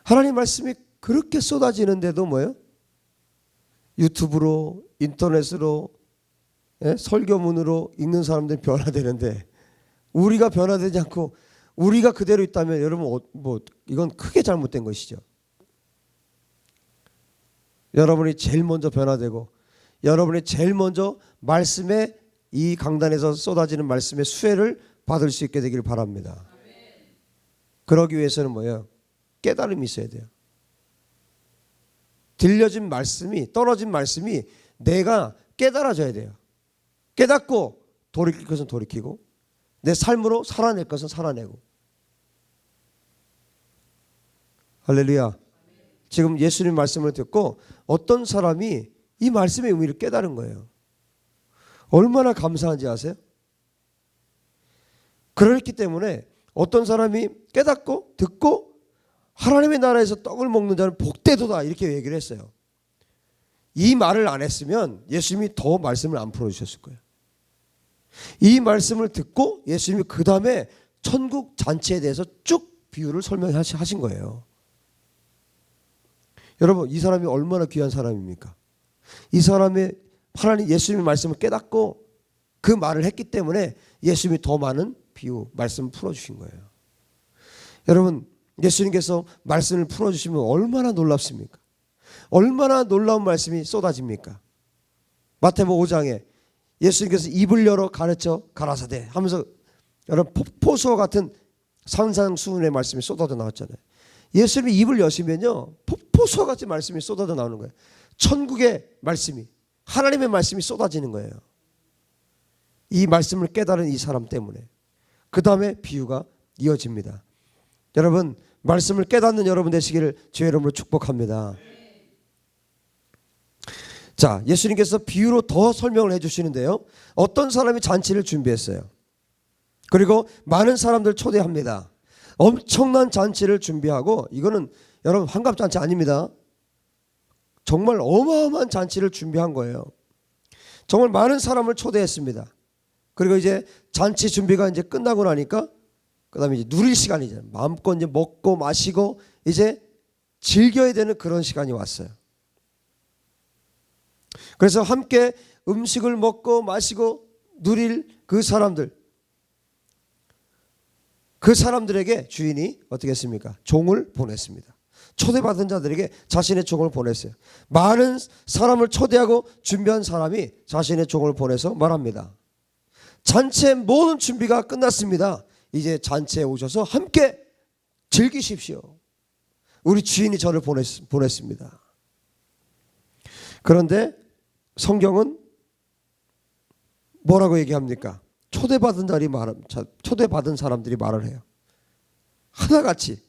하나님 말씀이 그렇게 쏟아지는데도 뭐예요? 유튜브로, 인터넷으로, 설교문으로 읽는 사람들이 변화되는데, 우리가 변화되지 않고 우리가 그대로 있다면 여러분 이건 크게 잘못된 것이죠. 여러분이 제일 먼저 변화되고, 여러분이 제일 먼저 말씀에, 이 강단에서 쏟아지는 말씀의 수혜를 받을 수 있게 되길 바랍니다. 그러기 위해서는 뭐예요? 깨달음이 있어야 돼요. 들려진 말씀이, 떨어진 말씀이 내가 깨달아져야 돼요. 깨닫고 돌이킬 것은 돌이키고, 내 삶으로 살아낼 것은 살아내고. 할렐루야. 지금 예수님 말씀을 듣고 어떤 사람이 이 말씀의 의미를 깨달은 거예요. 얼마나 감사한지 아세요? 그렇기 때문에 어떤 사람이 깨닫고 듣고 하나님의 나라에서 떡을 먹는 자는 복되도다 이렇게 얘기를 했어요. 이 말을 안 했으면 예수님이 더 말씀을 안 풀어주셨을 거예요. 이 말씀을 듣고 예수님이 그 다음에 천국 잔치에 대해서 쭉 비유를 설명하신 거예요. 여러분 이 사람이 얼마나 귀한 사람입니까? 이 사람의 하나님 예수님의 말씀을 깨닫고 그 말을 했기 때문에 예수님이 더 많은 비유, 말씀을 풀어주신 거예요. 여러분 예수님께서 말씀을 풀어주시면 얼마나 놀랍습니까? 얼마나 놀라운 말씀이 쏟아집니까? 마태복음 5장에 예수님께서 입을 열어 가르쳐 가라사대 하면서 여러분 폭포수와 같은 산상수훈의 말씀이 쏟아져 나왔잖아요. 예수님이 입을 여시면요 폭포수와 같이 말씀이 쏟아져 나오는 거예요. 천국의 말씀이, 하나님의 말씀이 쏟아지는 거예요. 이 말씀을 깨달은 이 사람 때문에 그 다음에 비유가 이어집니다. 여러분 말씀을 깨닫는 여러분 되시기를 주의 이름으로 축복합니다. 자, 예수님께서 비유로 더 설명을 해주시는데요. 어떤 사람이 잔치를 준비했어요. 그리고 많은 사람들 초대합니다. 엄청난 잔치를 준비하고, 이거는 여러분 환갑잔치 아닙니다. 정말 어마어마한 잔치를 준비한 거예요. 정말 많은 사람을 초대했습니다. 그리고 이제 잔치 준비가 이제 끝나고 나니까 그 다음에 이제 누릴 시간이죠. 마음껏 이제 먹고 마시고 이제 즐겨야 되는 그런 시간이 왔어요. 그래서 함께 음식을 먹고 마시고 누릴 그 사람들에게 주인이 어떻게 했습니까? 종을 보냈습니다. 초대받은 자들에게 자신의 종을 보냈어요. 많은 사람을 초대하고 준비한 사람이 자신의 종을 보내서 말합니다. 잔치의 모든 준비가 끝났습니다. 이제 잔치에 오셔서 함께 즐기십시오. 우리 주인이 저를 보냈습니다. 그런데 성경은 뭐라고 얘기합니까? 초대받은 사람들이 말을 해요. 하나같이.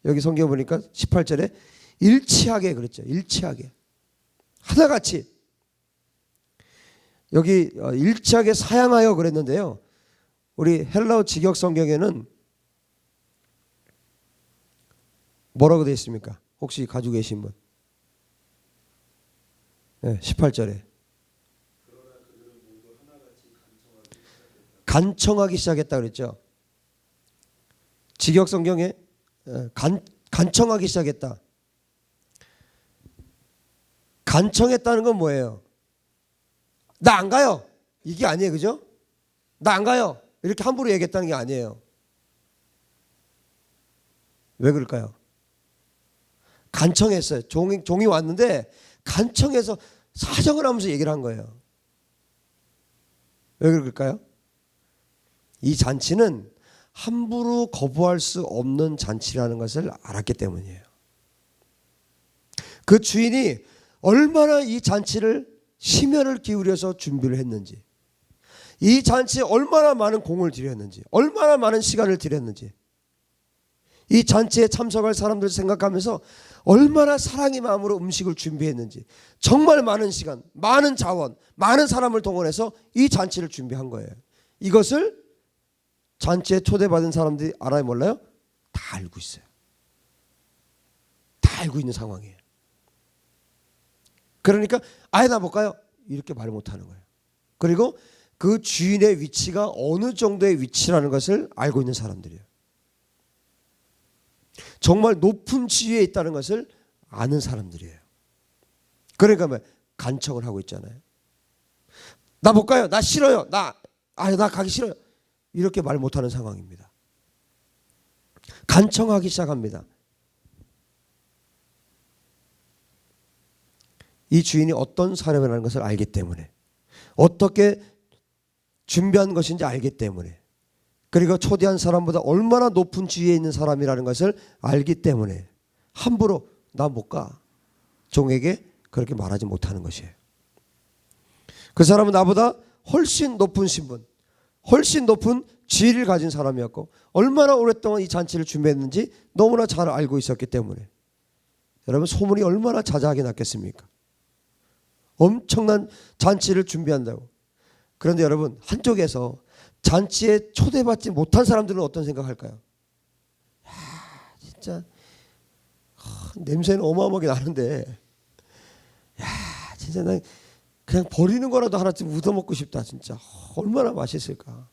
여기 성경 보니까 18절에 일치하게 그랬죠. 일치하게. 하나같이. 여기 일치하게 사양하여 그랬는데요. 우리 헬라어 직역 성경에는 뭐라고 되어 있습니까? 혹시 가지고 계신 분? 네, 18절에 간청하기 시작했다 그랬죠. 직역 성경에 간청하기 시작했다. 간청했다는 건 뭐예요? 나 안 가요. 이게 아니에요. 그죠? 나 안 가요. 이렇게 함부로 얘기했다는 게 아니에요. 왜 그럴까요? 간청했어요. 종이 왔는데 간청해서 사정을 하면서 얘기를 한 거예요. 왜 그럴까요? 이 잔치는 함부로 거부할 수 없는 잔치라는 것을 알았기 때문이에요. 그 주인이 얼마나 이 잔치를 심혈을 기울여서 준비를 했는지, 이 잔치에 얼마나 많은 공을 들였는지, 얼마나 많은 시간을 들였는지, 이 잔치에 참석할 사람들 생각하면서 얼마나 사랑의 마음으로 음식을 준비했는지, 정말 많은 시간, 많은 자원, 많은 사람을 동원해서 이 잔치를 준비한 거예요. 이것을 잔치에 초대받은 사람들이 알아요, 몰라요? 다 알고 있어요. 다 알고 있는 상황이에요. 그러니까 아예 나 볼까요? 이렇게 말 못하는 거예요. 그리고 그 주인의 위치가 어느 정도의 위치라는 것을 알고 있는 사람들이에요. 정말 높은 지위에 있다는 것을 아는 사람들이에요. 그러니까 뭐 간청을 하고 있잖아요. 나 못 가요. 나 싫어요. 나 가기 싫어요. 이렇게 말 못하는 상황입니다. 간청하기 시작합니다. 이 주인이 어떤 사람이라는 것을 알기 때문에, 어떻게 준비한 것인지 알기 때문에, 그리고 초대한 사람보다 얼마나 높은 지위에 있는 사람이라는 것을 알기 때문에 함부로 나 못 가, 종에게 그렇게 말하지 못하는 것이에요. 그 사람은 나보다 훨씬 높은 신분, 훨씬 높은 지위를 가진 사람이었고 얼마나 오랫동안 이 잔치를 준비했는지 너무나 잘 알고 있었기 때문에, 여러분 소문이 얼마나 자자하게 났겠습니까? 엄청난 잔치를 준비한다고. 그런데 여러분, 한쪽에서 잔치에 초대받지 못한 사람들은 어떤 생각할까요? 야, 진짜 냄새는 어마어마하게 나는데, 야, 진짜 난 그냥 버리는 거라도 하나쯤 얻어먹고 싶다. 진짜 얼마나 맛있을까.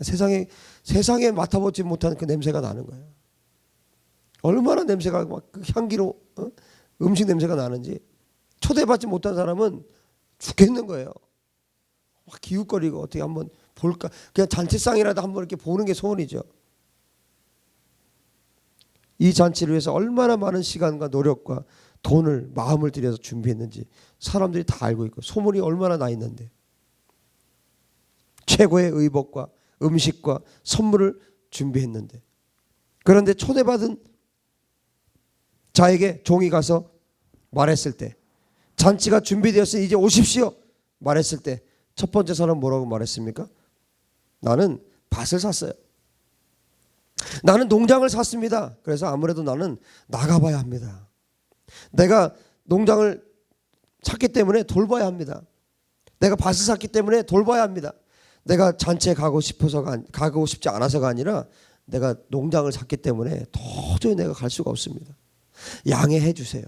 세상에 맡아보지 못한 그 냄새가 나는 거예요. 얼마나 냄새가 막 그 향기로 음식 냄새가 나는지. 초대받지 못한 사람은 죽겠는 거예요. 막 기웃거리고 어떻게 한번 볼까. 그냥 잔치상이라도 한번 이렇게 보는 게 소원이죠. 이 잔치를 위해서 얼마나 많은 시간과 노력과 돈을, 마음을 들여서 준비했는지 사람들이 다 알고 있고 소문이 얼마나 나 있는데, 최고의 의복과 음식과 선물을 준비했는데, 그런데 초대받은 자에게 종이 가서 말했을 때, 잔치가 준비되었으니 이제 오십시오 말했을 때 첫 번째 사람 뭐라고 말했습니까? 나는 밭을 샀어요. 나는 농장을 샀습니다. 그래서 아무래도 나는 나가봐야 합니다. 내가 농장을 샀기 때문에 돌봐야 합니다. 내가 밭을 샀기 때문에 돌봐야 합니다. 내가 잔치에 가고 싶지 않아서가 아니라 내가 농장을 샀기 때문에 도저히 내가 갈 수가 없습니다. 양해해 주세요.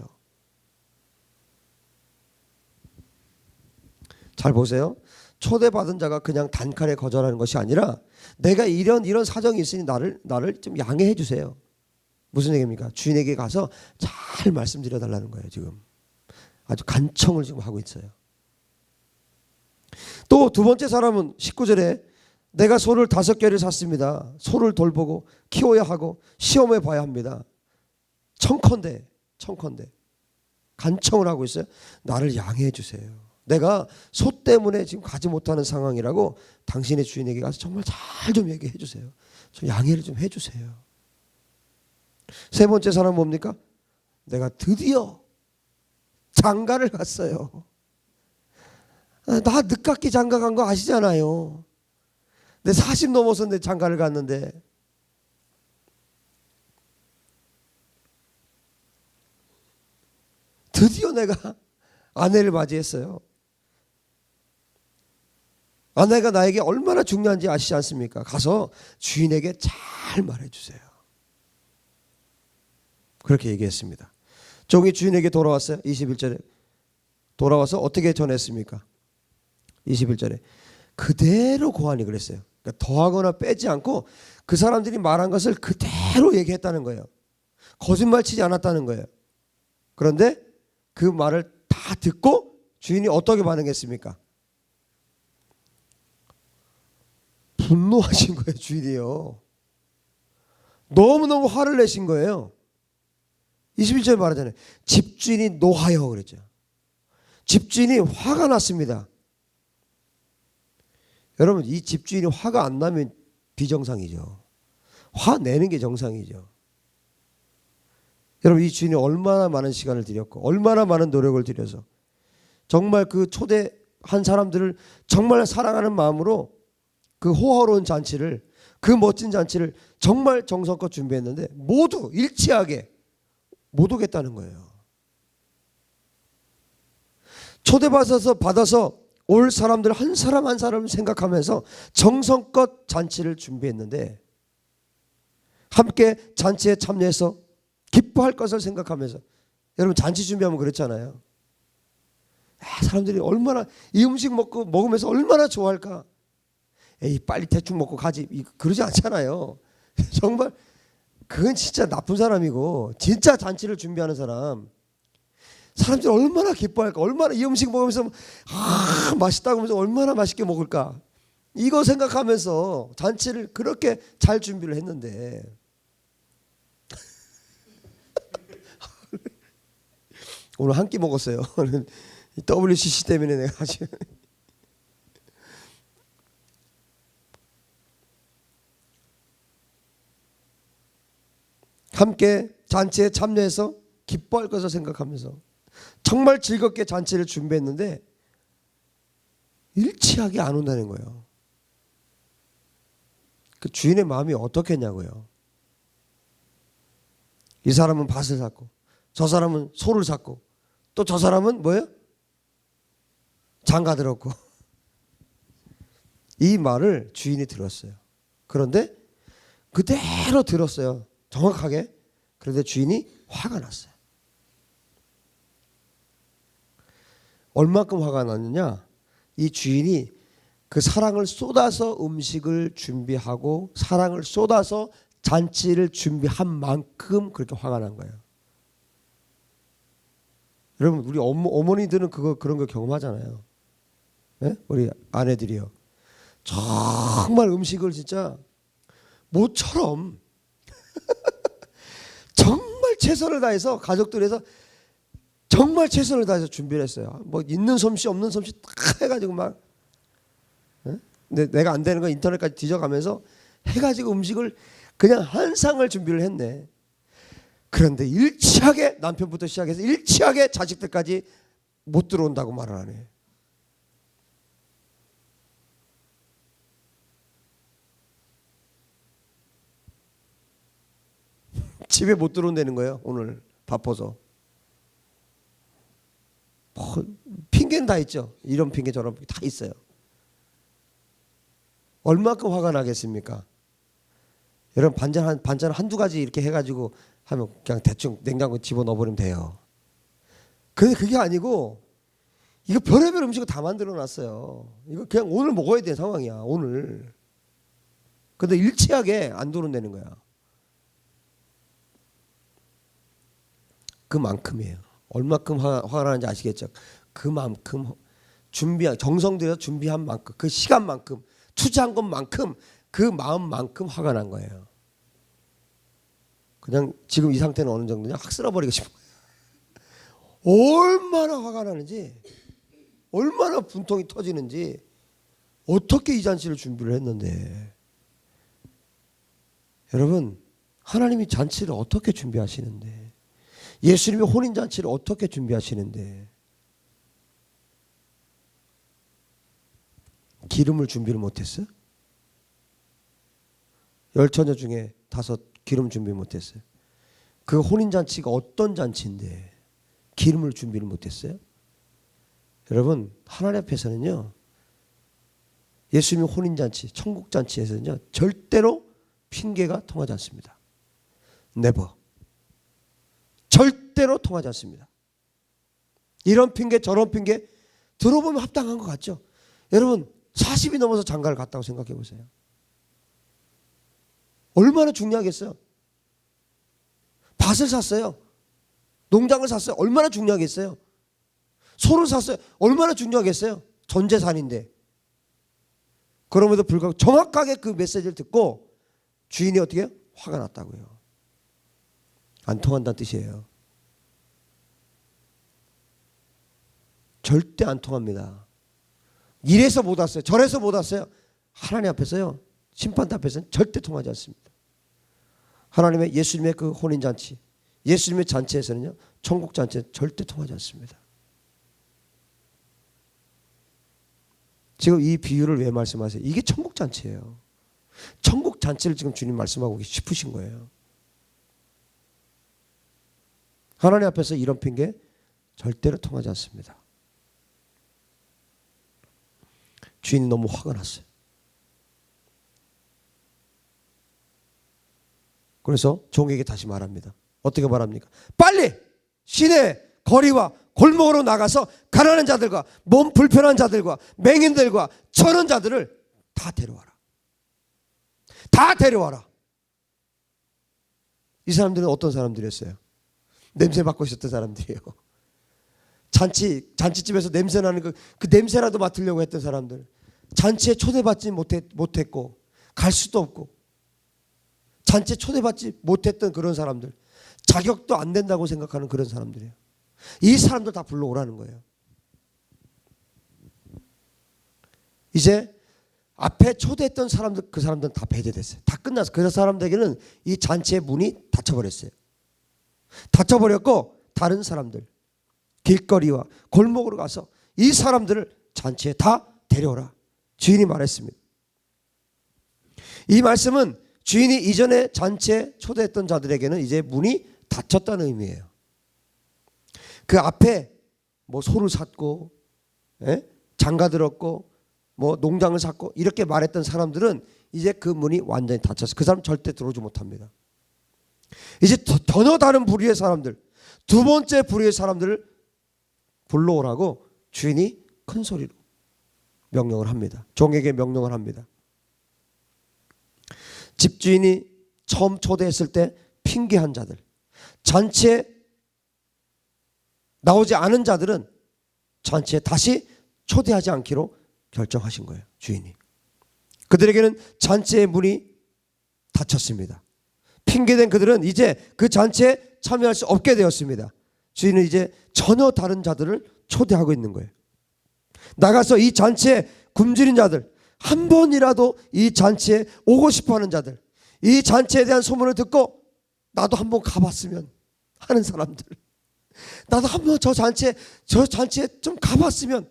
잘 보세요. 초대받은 자가 그냥 단칼에 거절하는 것이 아니라 내가 이런 사정이 있으니 나를 좀 양해해 주세요. 무슨 얘기입니까? 주인에게 가서 잘 말씀드려 달라는 거예요. 지금 아주 간청을 지금 하고 있어요. 또 두 번째 사람은 19절에 내가 소를 5개를 샀습니다. 소를 돌보고 키워야 하고 시험해 봐야 합니다. 청컨대 간청을 하고 있어요. 나를 양해해 주세요. 내가 소 때문에 지금 가지 못하는 상황이라고 당신의 주인에게 가서 정말 잘 좀 얘기해 주세요. 좀 양해를 좀 해 주세요. 세 번째 사람은 뭡니까? 내가 드디어 장가를 갔어요. 나 늦깎이 장가 간 거 아시잖아요. 내 40 넘어서 내 장가를 갔는데, 드디어 내가 아내를 맞이했어요. 아내가 나에게 얼마나 중요한지 아시지 않습니까? 가서 주인에게 잘 말해주세요. 그렇게 얘기했습니다. 종이 주인에게 돌아왔어요. 21절에 돌아와서 어떻게 전했습니까? 21절에 그대로 고하니 그랬어요. 그러니까 더하거나 빼지 않고 그 사람들이 말한 것을 그대로 얘기했다는 거예요. 거짓말 치지 않았다는 거예요. 그런데 그 말을 다 듣고 주인이 어떻게 반응했습니까? 분노하신 거예요. 주인이요. 너무너무 화를 내신 거예요. 21절에 말하잖아요. 집주인이 노하여 그랬죠. 집주인이 화가 났습니다. 여러분, 이 집주인이 화가 안 나면 비정상이죠. 화 내는 게 정상이죠. 여러분, 이 주인이 얼마나 많은 시간을 들였고 얼마나 많은 노력을 들여서 정말 그 초대한 사람들을 정말 사랑하는 마음으로 그 호화로운 잔치를, 그 멋진 잔치를 정말 정성껏 준비했는데 모두 일치하게 못 오겠다는 거예요. 초대받아서 올 사람들 한 사람 한 사람을 생각하면서 정성껏 잔치를 준비했는데, 함께 잔치에 참여해서 기뻐할 것을 생각하면서, 여러분 잔치 준비하면 그렇잖아요. 사람들이 얼마나 이 음식 먹으면서 얼마나 좋아할까. 에이, 빨리 대충 먹고 가지, 그러지 않잖아요. 정말 그건 진짜 나쁜 사람이고, 진짜 잔치를 준비하는 사람들이 얼마나 기뻐할까. 얼마나 이 음식 먹으면서 맛있다고 하면서 얼마나 맛있게 먹을까. 이거 생각하면서 잔치를 그렇게 잘 준비를 했는데 오늘 한 끼 먹었어요. WCC 때문에 내가 지금 함께 잔치에 참여해서 기뻐할 것을 생각하면서 정말 즐겁게 잔치를 준비했는데 일치하게 안 온다는 거예요. 그 주인의 마음이 어떻겠냐고요. 이 사람은 밭을 샀고, 저 사람은 소를 샀고, 또 저 사람은 뭐예요? 장가 들었고. 이 말을 주인이 들었어요. 그런데 그대로 들었어요. 정확하게. 그런데 주인이 화가 났어요. 얼마큼 화가 났느냐? 이 주인이 그 사랑을 쏟아서 음식을 준비하고 사랑을 쏟아서 잔치를 준비한 만큼 그렇게 화가 난 거예요. 여러분, 우리 어머니들은 그런 거 경험하잖아요. 네? 우리 아내들이요. 정말 음식을 진짜 모처럼 정말 최선을 다해서, 가족들에서 정말 최선을 다해서 준비를 했어요. 뭐 있는 솜씨 없는 솜씨 다 해가지고 막. 근데 내가 안 되는 거 인터넷까지 뒤져가면서 해가지고 음식을 그냥 한 상을 준비를 했네. 그런데 일치하게, 남편부터 시작해서 일치하게 자식들까지 못 들어온다고 말을 하네. 집에 못 들어온다는 거예요. 오늘 바빠서. 핑계는 다 있죠. 이런 핑계 저런 핑계 다 있어요. 얼마큼 화가 나겠습니까? 여러분, 반찬 한두 가지 이렇게 해가지고 하면 그냥 대충 냉장고에 집어넣어버리면 돼요. 근데 그게 아니고 이거 별의별 음식을 다 만들어 놨어요. 이거 그냥 오늘 먹어야 되는 상황이야. 오늘. 근데 일치하게 안 들어온다는 거야. 그만큼이에요. 얼마큼 화가 나는지 아시겠죠? 그만큼 정성 들여서 준비한 만큼, 그 시간만큼, 투자한 것만큼, 그 마음만큼 화가 난 거예요. 그냥 지금 이 상태는 어느 정도냐? 확 쓸어버리고 싶은 거예요. 얼마나 화가 나는지, 얼마나 분통이 터지는지, 어떻게 이 잔치를 준비를 했는데. 여러분, 하나님이 잔치를 어떻게 준비하시는데, 예수님의 혼인잔치를 어떻게 준비하시는데, 기름을 준비를 못했어요? 10처녀 중에 5 기름 준비 못했어요. 그 혼인잔치가 어떤 잔치인데 기름을 준비를 못했어요? 여러분, 하나님 앞에서는요, 예수님의 혼인잔치, 천국잔치에서는요, 절대로 핑계가 통하지 않습니다. Never. 절대로 통하지 않습니다. 이런 핑계 저런 핑계 들어보면 합당한 것 같죠? 여러분, 40이 넘어서 장가를 갔다고 생각해 보세요. 얼마나 중요하겠어요? 밭을 샀어요. 농장을 샀어요. 얼마나 중요하겠어요? 소를 샀어요. 얼마나 중요하겠어요? 전 재산인데. 그럼에도 불구하고 정확하게 그 메시지를 듣고 주인이 어떻게 해요? 화가 났다고요. 안 통한다는 뜻이에요. 절대 안 통합니다. 이래서 못 왔어요. 저래서 못 왔어요. 하나님 앞에서요, 심판대 앞에서는 절대 통하지 않습니다. 하나님의 예수님의 그 혼인잔치, 예수님의 잔치에서는요, 천국 잔치에 절대 통하지 않습니다. 지금 이 비유를 왜 말씀하세요? 이게 천국 잔치예요. 천국 잔치를 지금 주님 말씀하고 싶으신 거예요. 하나님 앞에서 이런 핑계 절대로 통하지 않습니다. 주인이 너무 화가 났어요. 그래서 종에게 다시 말합니다. 어떻게 말합니까? 빨리 시내 거리와 골목으로 나가서 가난한 자들과 몸 불편한 자들과 맹인들과 천한 자들을 다 데려와라. 다 데려와라. 이 사람들은 어떤 사람들이었어요? 냄새 맡고 있었던 사람들이에요. 잔치집에서 냄새 나는 그 냄새라도 맡으려고 했던 사람들. 잔치에 초대받지 못했고 갈 수도 없고 잔치에 초대받지 못했던 그런 사람들. 자격도 안 된다고 생각하는 그런 사람들이에요. 이 사람들 다 불러오라는 거예요. 이제 앞에 초대했던 사람들, 그 사람들은 다 배제됐어요. 다 끝났어요. 그 사람들에게는 이 잔치의 문이 닫혀버렸어요. 닫혀버렸고 다른 사람들 길거리와 골목으로 가서 이 사람들을 잔치에 다 데려오라. 주인이 말했습니다. 이 말씀은 주인이 이전에 잔치에 초대했던 자들에게는 이제 문이 닫혔다는 의미예요. 그 앞에 뭐 소를 샀고 장가 들었고 뭐 농장을 샀고 이렇게 말했던 사람들은 이제 그 문이 완전히 닫혔어요. 그 사람 절대 들어오지 못합니다. 이제 전혀 다른 부류의 사람들, 두 번째 부류의 사람들을 불러오라고 주인이 큰 소리로 명령을 합니다. 종에게 명령을 합니다. 집주인이 처음 초대했을 때 핑계한 자들, 잔치에 나오지 않은 자들은 잔치에 다시 초대하지 않기로 결정하신 거예요. 주인이. 그들에게는 잔치의 문이 닫혔습니다. 핑계된 그들은 이제 그 잔치에 참여할 수 없게 되었습니다. 주인은 이제 전혀 다른 자들을 초대하고 있는 거예요. 나가서 이 잔치에 굶주린 자들, 한 번이라도 이 잔치에 오고 싶어하는 자들, 이 잔치에 대한 소문을 듣고 나도 한번 가봤으면 하는 사람들, 나도 한번 저 잔치에 좀 가봤으면,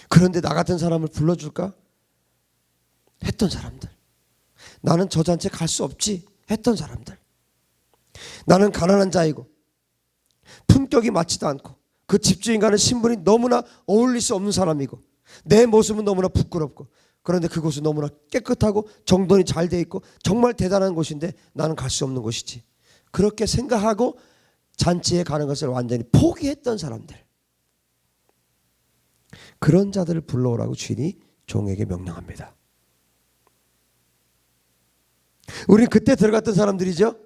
그런데 나 같은 사람을 불러줄까 했던 사람들, 나는 저 잔치에 갈 수 없지 했던 사람들, 나는 가난한 자이고 품격이 맞지도 않고 그 집주인과는 신분이 너무나 어울릴 수 없는 사람이고 내 모습은 너무나 부끄럽고, 그런데 그곳은 너무나 깨끗하고 정돈이 잘 돼 있고 정말 대단한 곳인데 나는 갈 수 없는 곳이지, 그렇게 생각하고 잔치에 가는 것을 완전히 포기했던 사람들, 그런 자들을 불러오라고 주인이 종에게 명령합니다. 우리는 그때 들어갔던 사람들이죠.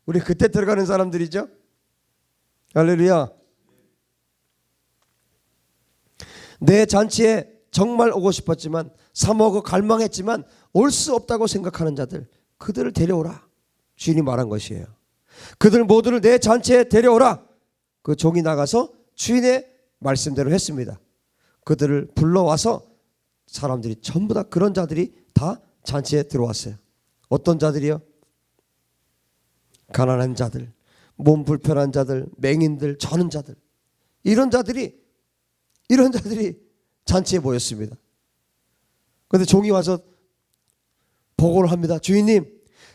우리 그때 들어가는 사람들이죠. 할렐루야. 내 잔치에 정말 오고 싶었지만 사모하고 갈망했지만 올 수 없다고 생각하는 자들, 그들을 데려오라. 주인이 말한 것이에요. 그들 모두를 내 잔치에 데려오라. 그 종이 나가서 주인의 말씀대로 했습니다. 그들을 불러와서 사람들이 전부 다, 그런 자들이 다 잔치에 들어왔어요. 어떤 자들이요? 가난한 자들, 몸 불편한 자들, 맹인들, 저는 자들, 이런 자들이 잔치에 모였습니다. 그런데 종이 와서 보고를 합니다. 주인님,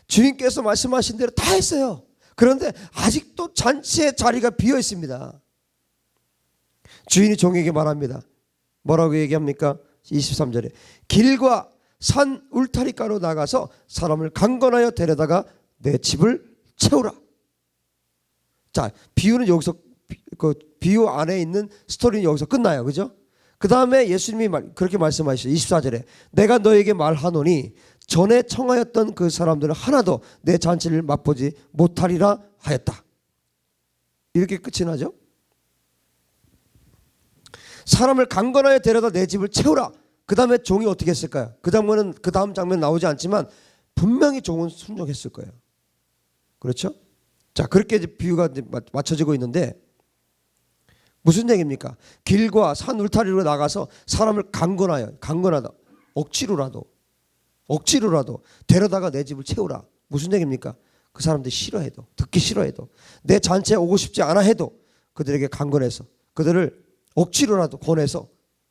주인께서 말씀하신 대로 다 했어요. 그런데 아직도 잔치의 자리가 비어 있습니다. 주인이 종에게 말합니다. 뭐라고 얘기합니까? 23절에 길과 산 울타리가로 나가서 사람을 강건하여 데려다가 내 집을 채우라. 자, 비유는 여기서, 그 비유 안에 있는 스토리는 여기서 끝나요. 그죠? 그 다음에 예수님이 그렇게 말씀하시죠. 24절에 내가 너에게 말하노니 전에 청하였던 그 사람들은 하나도 내 잔치를 맛보지 못하리라 하였다. 이렇게 끝이 나죠. 사람을 강건하여 데려다 내 집을 채우라. 그 다음에 종이 어떻게 했을까요? 그 다음 장면 나오지 않지만 분명히 종은 순종했을 거예요. 그렇죠? 자, 그렇게 이제 비유가 이제 맞춰지고 있는데 무슨 얘기입니까? 길과 산 울타리로 나가서 사람을 강건하다, 억지로라도 데려다가 내 집을 채우라. 무슨 얘기입니까? 그 사람들이 싫어해도, 듣기 싫어해도, 내 잔치에 오고 싶지 않아 해도 그들에게 강권해서, 그들을 억지로라도 권해서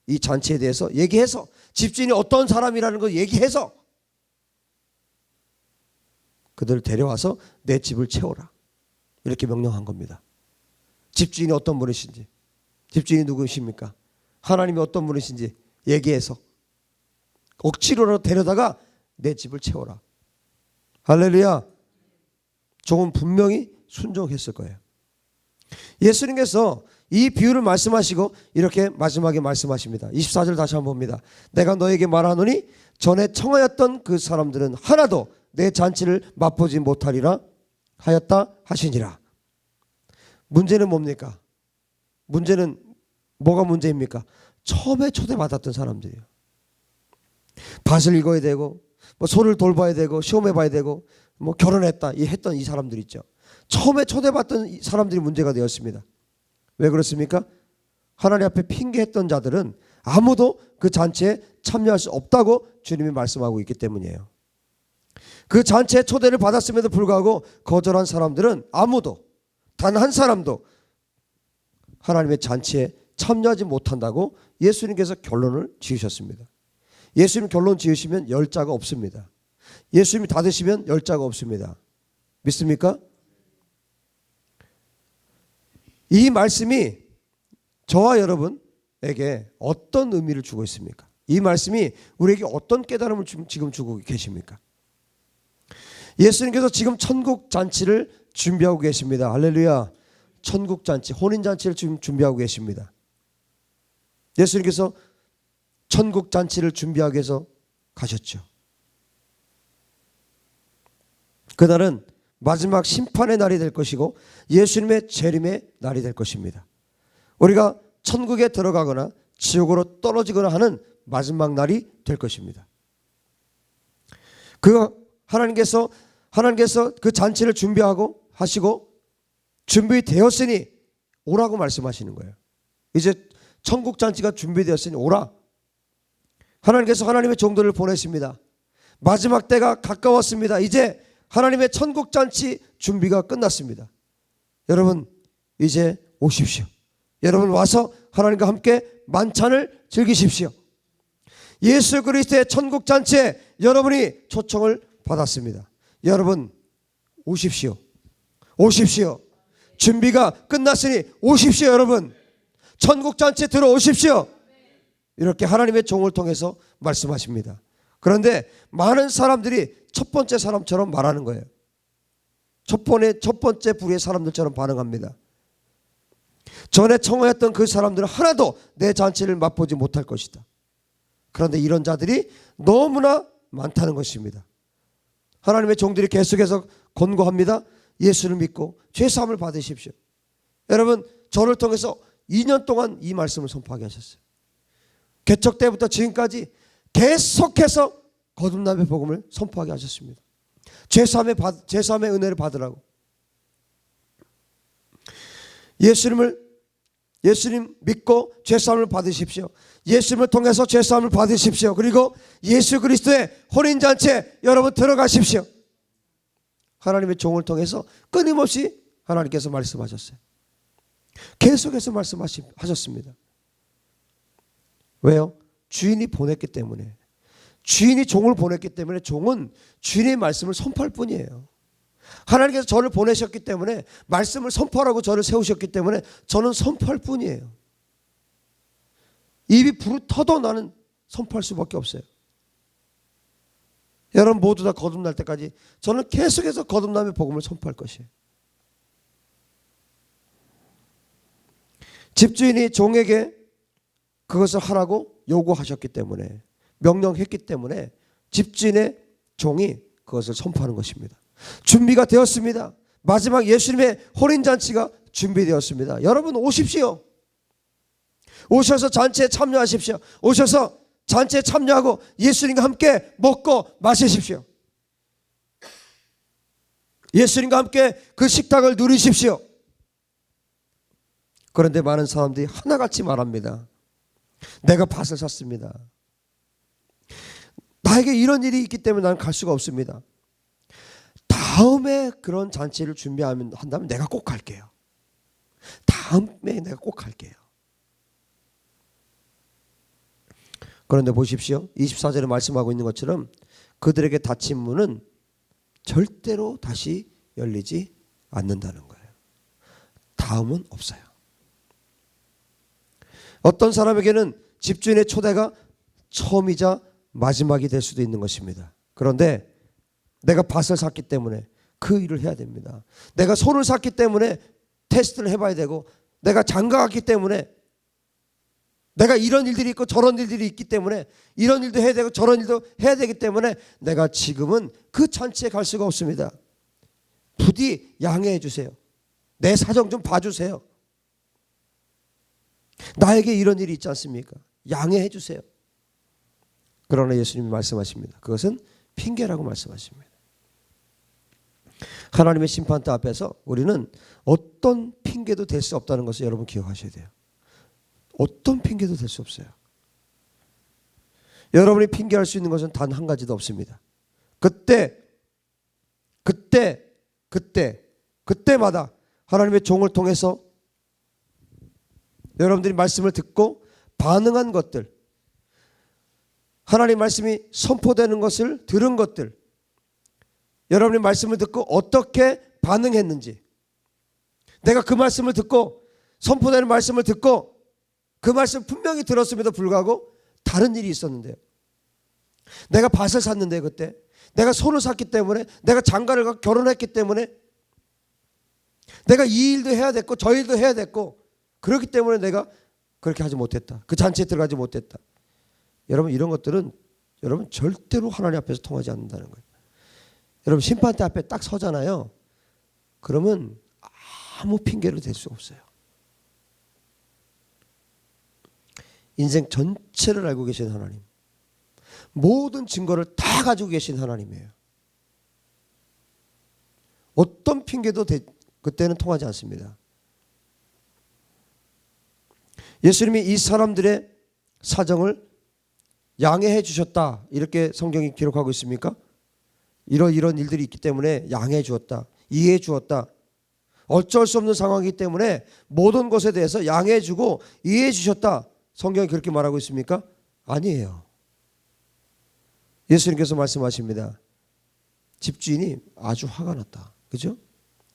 이 잔치에 대해서 얘기해서, 집주인이 어떤 사람이라는 걸 얘기해서 그들을 데려와서 내 집을 채워라, 이렇게 명령한 겁니다. 집주인이 어떤 분이신지, 집주인이 누구십니까? 하나님이 어떤 분이신지 얘기해서 억지로라도 데려다가 내 집을 채워라. 할렐루야. 종은 분명히 순종했을 거예요. 예수님께서 이 비유를 말씀하시고 이렇게 마지막에 말씀하십니다. 24절 다시 한번 봅니다. 내가 너에게 말하노니 전에 청하였던 그 사람들은 하나도 내 잔치를 맛보지 못하리라 하였다 하시니라. 문제는 뭡니까? 문제는 뭐가 문제입니까? 처음에 초대받았던 사람들이에요. 밭을 읽어야 되고, 뭐 소를 돌봐야 되고, 시험해 봐야 되고, 뭐 결혼했다 했던 이 사람들 있죠. 처음에 초대받던 사람들이 문제가 되었습니다. 왜 그렇습니까? 하나님 앞에 핑계했던 자들은 아무도 그 잔치에 참여할 수 없다고 주님이 말씀하고 있기 때문이에요. 그 잔치에 초대를 받았음에도 불구하고 거절한 사람들은 아무도, 단 한 사람도 하나님의 잔치에 참여하지 못한다고 예수님께서 결론을 지으셨습니다. 예수님 결론 지으시면 열자가 없습니다. 예수님이 닫으시면 열자가 없습니다. 믿습니까? 이 말씀이 저와 여러분에게 어떤 의미를 주고 있습니까? 이 말씀이 우리에게 어떤 깨달음을 지금 주고 계십니까? 예수님께서 지금 천국 잔치를 준비하고 계십니다. 할렐루야. 천국 잔치, 혼인 잔치를 지금 준비하고 계십니다. 예수님께서 천국 잔치를 준비하기 위해서 가셨죠. 그날은 마지막 심판의 날이 될 것이고 예수님의 재림의 날이 될 것입니다. 우리가 천국에 들어가거나 지옥으로 떨어지거나 하는 마지막 날이 될 것입니다. 하나님께서 그 잔치를 준비하고 하시고 준비되었으니 오라고 말씀하시는 거예요. 이제 천국 잔치가 준비되었으니 오라. 하나님께서 하나님의 종들을 보내십니다. 마지막 때가 가까웠습니다. 이제 하나님의 천국 잔치 준비가 끝났습니다. 여러분 이제 오십시오. 여러분 와서 하나님과 함께 만찬을 즐기십시오. 예수 그리스도의 천국 잔치에 여러분이 초청을 받았습니다. 여러분 오십시오. 오십시오. 준비가 끝났으니 오십시오. 여러분 천국 잔치에 들어오십시오. 이렇게 하나님의 종을 통해서 말씀하십니다. 그런데 많은 사람들이 첫 번째 사람처럼 말하는 거예요. 첫 번째 부류의 사람들처럼 반응합니다. 전에 청하였던 그 사람들은 하나도 내 잔치를 맛보지 못할 것이다. 그런데 이런 자들이 너무나 많다는 것입니다. 하나님의 종들이 계속해서 권고합니다. 예수를 믿고 죄사함을 받으십시오. 여러분 저를 통해서 2년 동안 이 말씀을 선포하게 하셨어요. 개척 때부터 지금까지 계속해서 거듭남의 복음을 선포하게 하셨습니다. 죄사함의 은혜를 받으라고. 예수님 믿고 죄사함을 받으십시오. 예수님을 통해서 죄사함을 받으십시오. 그리고 예수 그리스도의 혼인잔치에 여러분 들어가십시오. 하나님의 종을 통해서 끊임없이 하나님께서 말씀하셨어요. 계속해서 말씀하셨습니다. 왜요? 주인이 보냈기 때문에. 주인이 종을 보냈기 때문에 종은 주인의 말씀을 선포할 뿐이에요. 하나님께서 저를 보내셨기 때문에 말씀을 선포하라고 저를 세우셨기 때문에 저는 선포할 뿐이에요. 입이 부르터도 나는 선포할 수밖에 없어요. 여러분 모두 다 거듭날 때까지 저는 계속해서 거듭남의 복음을 선포할 것이에요. 집주인이 종에게 그것을 하라고 요구하셨기 때문에, 명령했기 때문에 집주인의 종이 그것을 선포하는 것입니다. 준비가 되었습니다. 마지막 예수님의 혼인잔치가 준비되었습니다. 여러분 오십시오. 오셔서 잔치에 참여하십시오. 오셔서 잔치에 참여하고 예수님과 함께 먹고 마시십시오. 예수님과 함께 그 식탁을 누리십시오. 그런데 많은 사람들이 하나같이 말합니다. 내가 밭을 샀습니다. 나에게 이런 일이 있기 때문에 나는 갈 수가 없습니다. 다 다음에 그런 잔치를 한다면 내가 꼭 갈게요. 다음에 내가 꼭 갈게요. 그런데 보십시오. 24절에 말씀하고 있는 것처럼 그들에게 닫힌 문은 절대로 다시 열리지 않는다는 거예요. 다음은 없어요. 어떤 사람에게는 집주인의 초대가 처음이자 마지막이 될 수도 있는 것입니다. 그런데 내가 밭을 샀기 때문에 그 일을 해야 됩니다. 내가 소를 샀기 때문에 테스트를 해봐야 되고, 내가 장가갔기 때문에, 내가 이런 일들이 있고 저런 일들이 있기 때문에 이런 일도 해야 되고 저런 일도 해야 되기 때문에 내가 지금은 그 잔치에 갈 수가 없습니다. 부디 양해해 주세요. 내 사정 좀 봐주세요. 나에게 이런 일이 있지 않습니까? 양해해 주세요. 그러나 예수님이 말씀하십니다. 그것은 핑계라고 말씀하십니다. 하나님의 심판대 앞에서 우리는 어떤 핑계도 될 수 없다는 것을 여러분 기억하셔야 돼요. 어떤 핑계도 될 수 없어요. 여러분이 핑계할 수 있는 것은 단 한 가지도 없습니다. 그때마다 하나님의 종을 통해서 여러분들이 말씀을 듣고 반응한 것들, 하나님 말씀이 선포되는 것을 들은 것들, 여러분이 말씀을 듣고 어떻게 반응했는지, 내가 그 말씀을 듣고 선포되는 말씀을 듣고 그 말씀 분명히 들었음에도 불구하고 다른 일이 있었는데요. 내가 밭을 샀는데, 그때 내가 소를 샀기 때문에, 내가 장가를 가고 결혼했기 때문에, 내가 이 일도 해야 됐고 저 일도 해야 됐고, 그렇기 때문에 내가 그렇게 하지 못했다. 그 잔치에 들어가지 못했다. 여러분, 이런 것들은 여러분 절대로 하나님 앞에서 통하지 않는다는 거예요. 여러분, 심판대 앞에 딱 서잖아요. 그러면 아무 핑계로 댈 수 없어요. 인생 전체를 알고 계신 하나님, 모든 증거를 다 가지고 계신 하나님이에요. 어떤 핑계도 그때는 통하지 않습니다. 예수님이 이 사람들의 사정을 양해해 주셨다, 이렇게 성경이 기록하고 있습니까? 이런 일들이 있기 때문에 양해해 주었다, 이해해 주었다, 어쩔 수 없는 상황이기 때문에 모든 것에 대해서 양해해 주고 이해해 주셨다, 성경이 그렇게 말하고 있습니까? 아니에요. 예수님께서 말씀하십니다. 집주인이 아주 화가 났다. 그죠?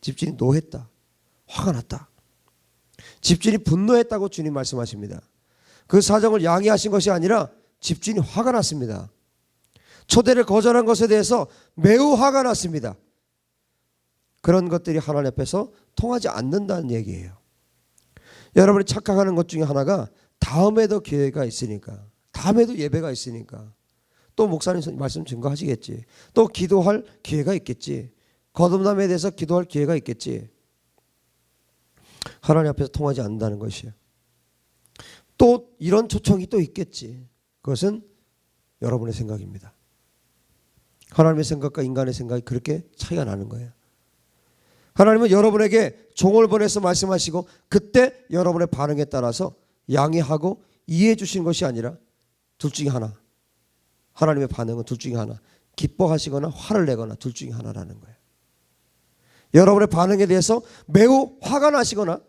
집주인이 노했다. 화가 났다. 집주인이 분노했다고 주님 말씀하십니다. 그 사정을 양해하신 것이 아니라 집주인이 화가 났습니다. 초대를 거절한 것에 대해서 매우 화가 났습니다. 그런 것들이 하나님 앞에서 통하지 않는다는 얘기예요. 여러분이 착각하는 것 중에 하나가 다음에도 기회가 있으니까, 다음에도 예배가 있으니까, 또 목사님 말씀 증거하시겠지, 또 기도할 기회가 있겠지, 거듭남에 대해서 기도할 기회가 있겠지. 하나님 앞에서 통하지 않는다는 것이에요. 또 이런 초청이 또 있겠지. 그것은 여러분의 생각입니다. 하나님의 생각과 인간의 생각이 그렇게 차이가 나는 거예요. 하나님은 여러분에게 종을 보내서 말씀하시고 그때 여러분의 반응에 따라서 양해하고 이해해 주신 것이 아니라 둘 중에 하나, 하나님의 반응은 둘 중에 하나, 기뻐하시거나 화를 내거나 둘 중에 하나라는 거예요. 여러분의 반응에 대해서 매우 화가 나시거나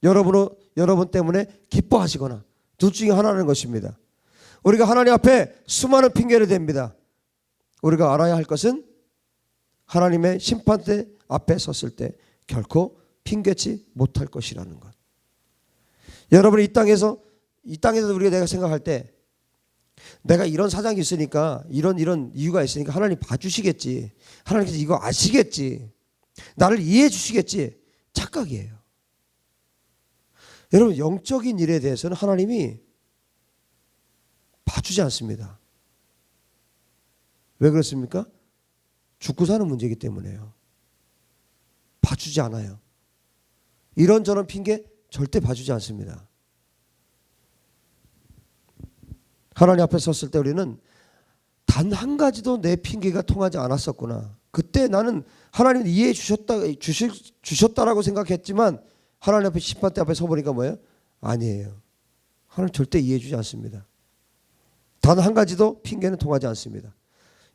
여러분 때문에 기뻐하시거나 둘 중에 하나라는 것입니다. 우리가 하나님 앞에 수많은 핑계를 댑니다. 우리가 알아야 할 것은 하나님의 심판대 앞에 섰을 때 결코 핑계치 못할 것이라는 것. 여러분이 이 땅에서 우리가 내가 생각할 때 내가 이런 사정이 있으니까 이런 이유가 있으니까 하나님 봐주시겠지, 하나님께서 이거 아시겠지, 나를 이해해 주시겠지, 착각이에요. 여러분, 영적인 일에 대해서는 하나님이 봐주지 않습니다. 왜 그렇습니까? 죽고 사는 문제이기 때문에요. 봐주지 않아요. 이런저런 핑계 절대 봐주지 않습니다. 하나님 앞에 섰을 때 우리는 단 한 가지도 내 핑계가 통하지 않았었구나. 그때 나는 하나님 이해해 주셨다라고 생각했지만 하나님 앞에 심판대 앞에 서보니까 뭐예요? 아니에요. 하나님 절대 이해해 주지 않습니다. 단 한 가지도 핑계는 통하지 않습니다.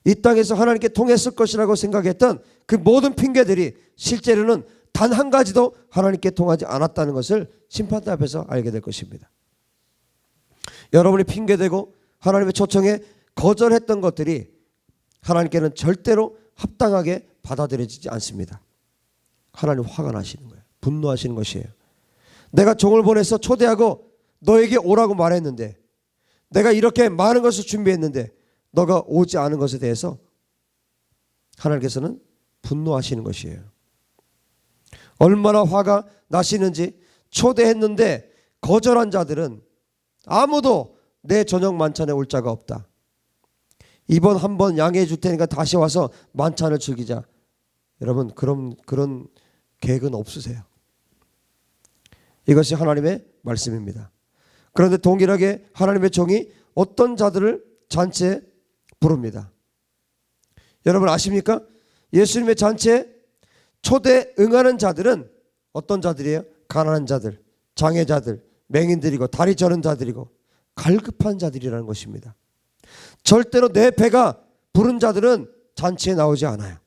이 땅에서 하나님께 통했을 것이라고 생각했던 그 모든 핑계들이 실제로는 단 한 가지도 하나님께 통하지 않았다는 것을 심판대 앞에서 알게 될 것입니다. 여러분이 핑계대고 하나님의 초청에 거절했던 것들이 하나님께는 절대로 합당하게 받아들여지지 않습니다. 하나님 화가 나시는 거예요. 분노하시는 것이에요. 내가 종을 보내서 초대하고 너에게 오라고 말했는데, 내가 이렇게 많은 것을 준비했는데 너가 오지 않은 것에 대해서 하나님께서는 분노하시는 것이에요. 얼마나 화가 나시는지, 초대했는데 거절한 자들은 아무도 내 저녁 만찬에 올 자가 없다. 이번 한번 양해해 줄 테니까 다시 와서 만찬을 즐기자. 여러분, 그런 계획은 없으세요. 이것이 하나님의 말씀입니다. 그런데 동일하게 하나님의 종이 어떤 자들을 잔치에 부릅니다. 여러분 아십니까? 예수님의 잔치에 초대 응하는 자들은 어떤 자들이에요? 가난한 자들, 장애자들, 맹인들이고 다리 저는 자들이고 갈급한 자들이라는 것입니다. 절대로 내 배가 부른 자들은 잔치에 나오지 않아요.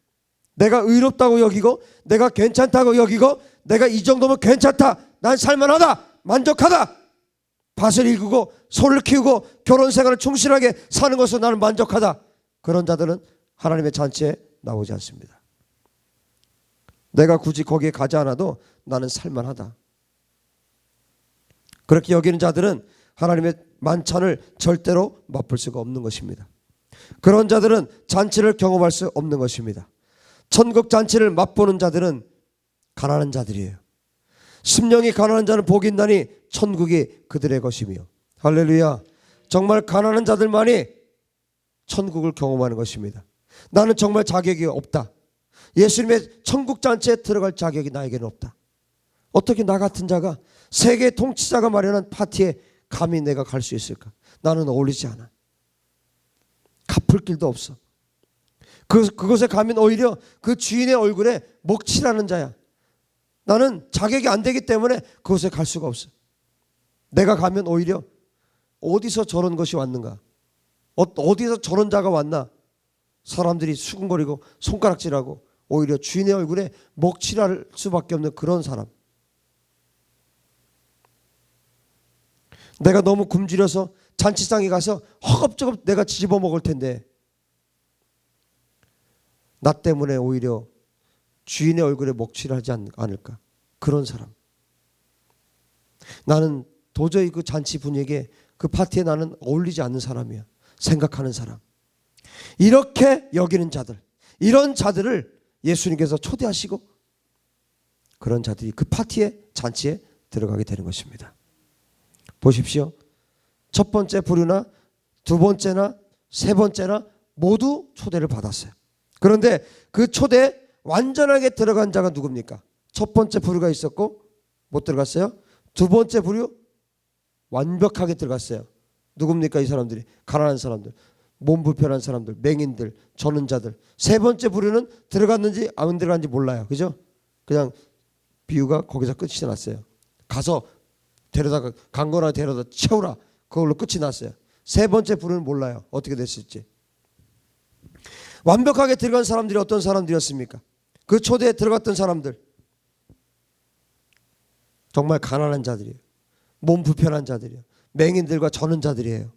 내가 의롭다고 여기고, 내가 괜찮다고 여기고, 내가 이 정도면 괜찮다, 난 살만하다, 만족하다, 밭을 일구고 소를 키우고 결혼 생활을 충실하게 사는 것으로 나는 만족하다, 그런 자들은 하나님의 잔치에 나오지 않습니다. 내가 굳이 거기에 가지 않아도 나는 살만하다, 그렇게 여기는 자들은 하나님의 만찬을 절대로 맛볼 수가 없는 것입니다. 그런 자들은 잔치를 경험할 수 없는 것입니다. 천국 잔치를 맛보는 자들은 가난한 자들이에요. 심령이 가난한 자는 복이 있나니 천국이 그들의 것이며. 할렐루야. 정말 가난한 자들만이 천국을 경험하는 것입니다. 나는 정말 자격이 없다. 예수님의 천국 잔치에 들어갈 자격이 나에게는 없다. 어떻게 나 같은 자가 세계 통치자가 마련한 파티에 감히 내가 갈 수 있을까? 나는 어울리지 않아. 갚을 길도 없어. 그곳에 가면 오히려 그 주인의 얼굴에 먹칠하는 자야. 나는 자격이 안 되기 때문에 그곳에 갈 수가 없어. 내가 가면 오히려 어디서 저런 것이 왔는가? 어디서 저런 자가 왔나? 사람들이 수군거리고 손가락질하고 오히려 주인의 얼굴에 먹칠할 수밖에 없는 그런 사람. 내가 너무 굶주려서 잔치상에 가서 허겁지겁 내가 집어 먹을 텐데 나 때문에 오히려 주인의 얼굴에 먹칠하지 않을까? 그런 사람. 나는 도저히 그 잔치 분위기에, 그 파티에 나는 어울리지 않는 사람이야. 생각하는 사람. 이렇게 여기는 자들, 이런 자들을 예수님께서 초대하시고 그런 자들이 그 파티에, 잔치에 들어가게 되는 것입니다. 보십시오. 첫 번째 부류나 두 번째나 세 번째나 모두 초대를 받았어요. 그런데 그 초대에 완전하게 들어간 자가 누굽니까? 첫 번째 부류가 있었고 못 들어갔어요. 두 번째 부류 완벽하게 들어갔어요. 누굽니까? 이 사람들이 가난한 사람들, 몸 불편한 사람들, 맹인들, 저는 자들. 세 번째 부류는 들어갔는지 안 들어갔는지 몰라요. 그죠? 그냥 비유가 거기서 끝이 났어요. 가서 데려다가 강건하게 데려다 채우라, 그걸로 끝이 났어요. 세 번째 부류는 몰라요. 어떻게 됐을지. 완벽하게 들어간 사람들이 어떤 사람들이었습니까? 그 초대에 들어갔던 사람들 정말 가난한 자들이에요. 몸 불편한 자들이에요. 맹인들과 저는 자들이에요.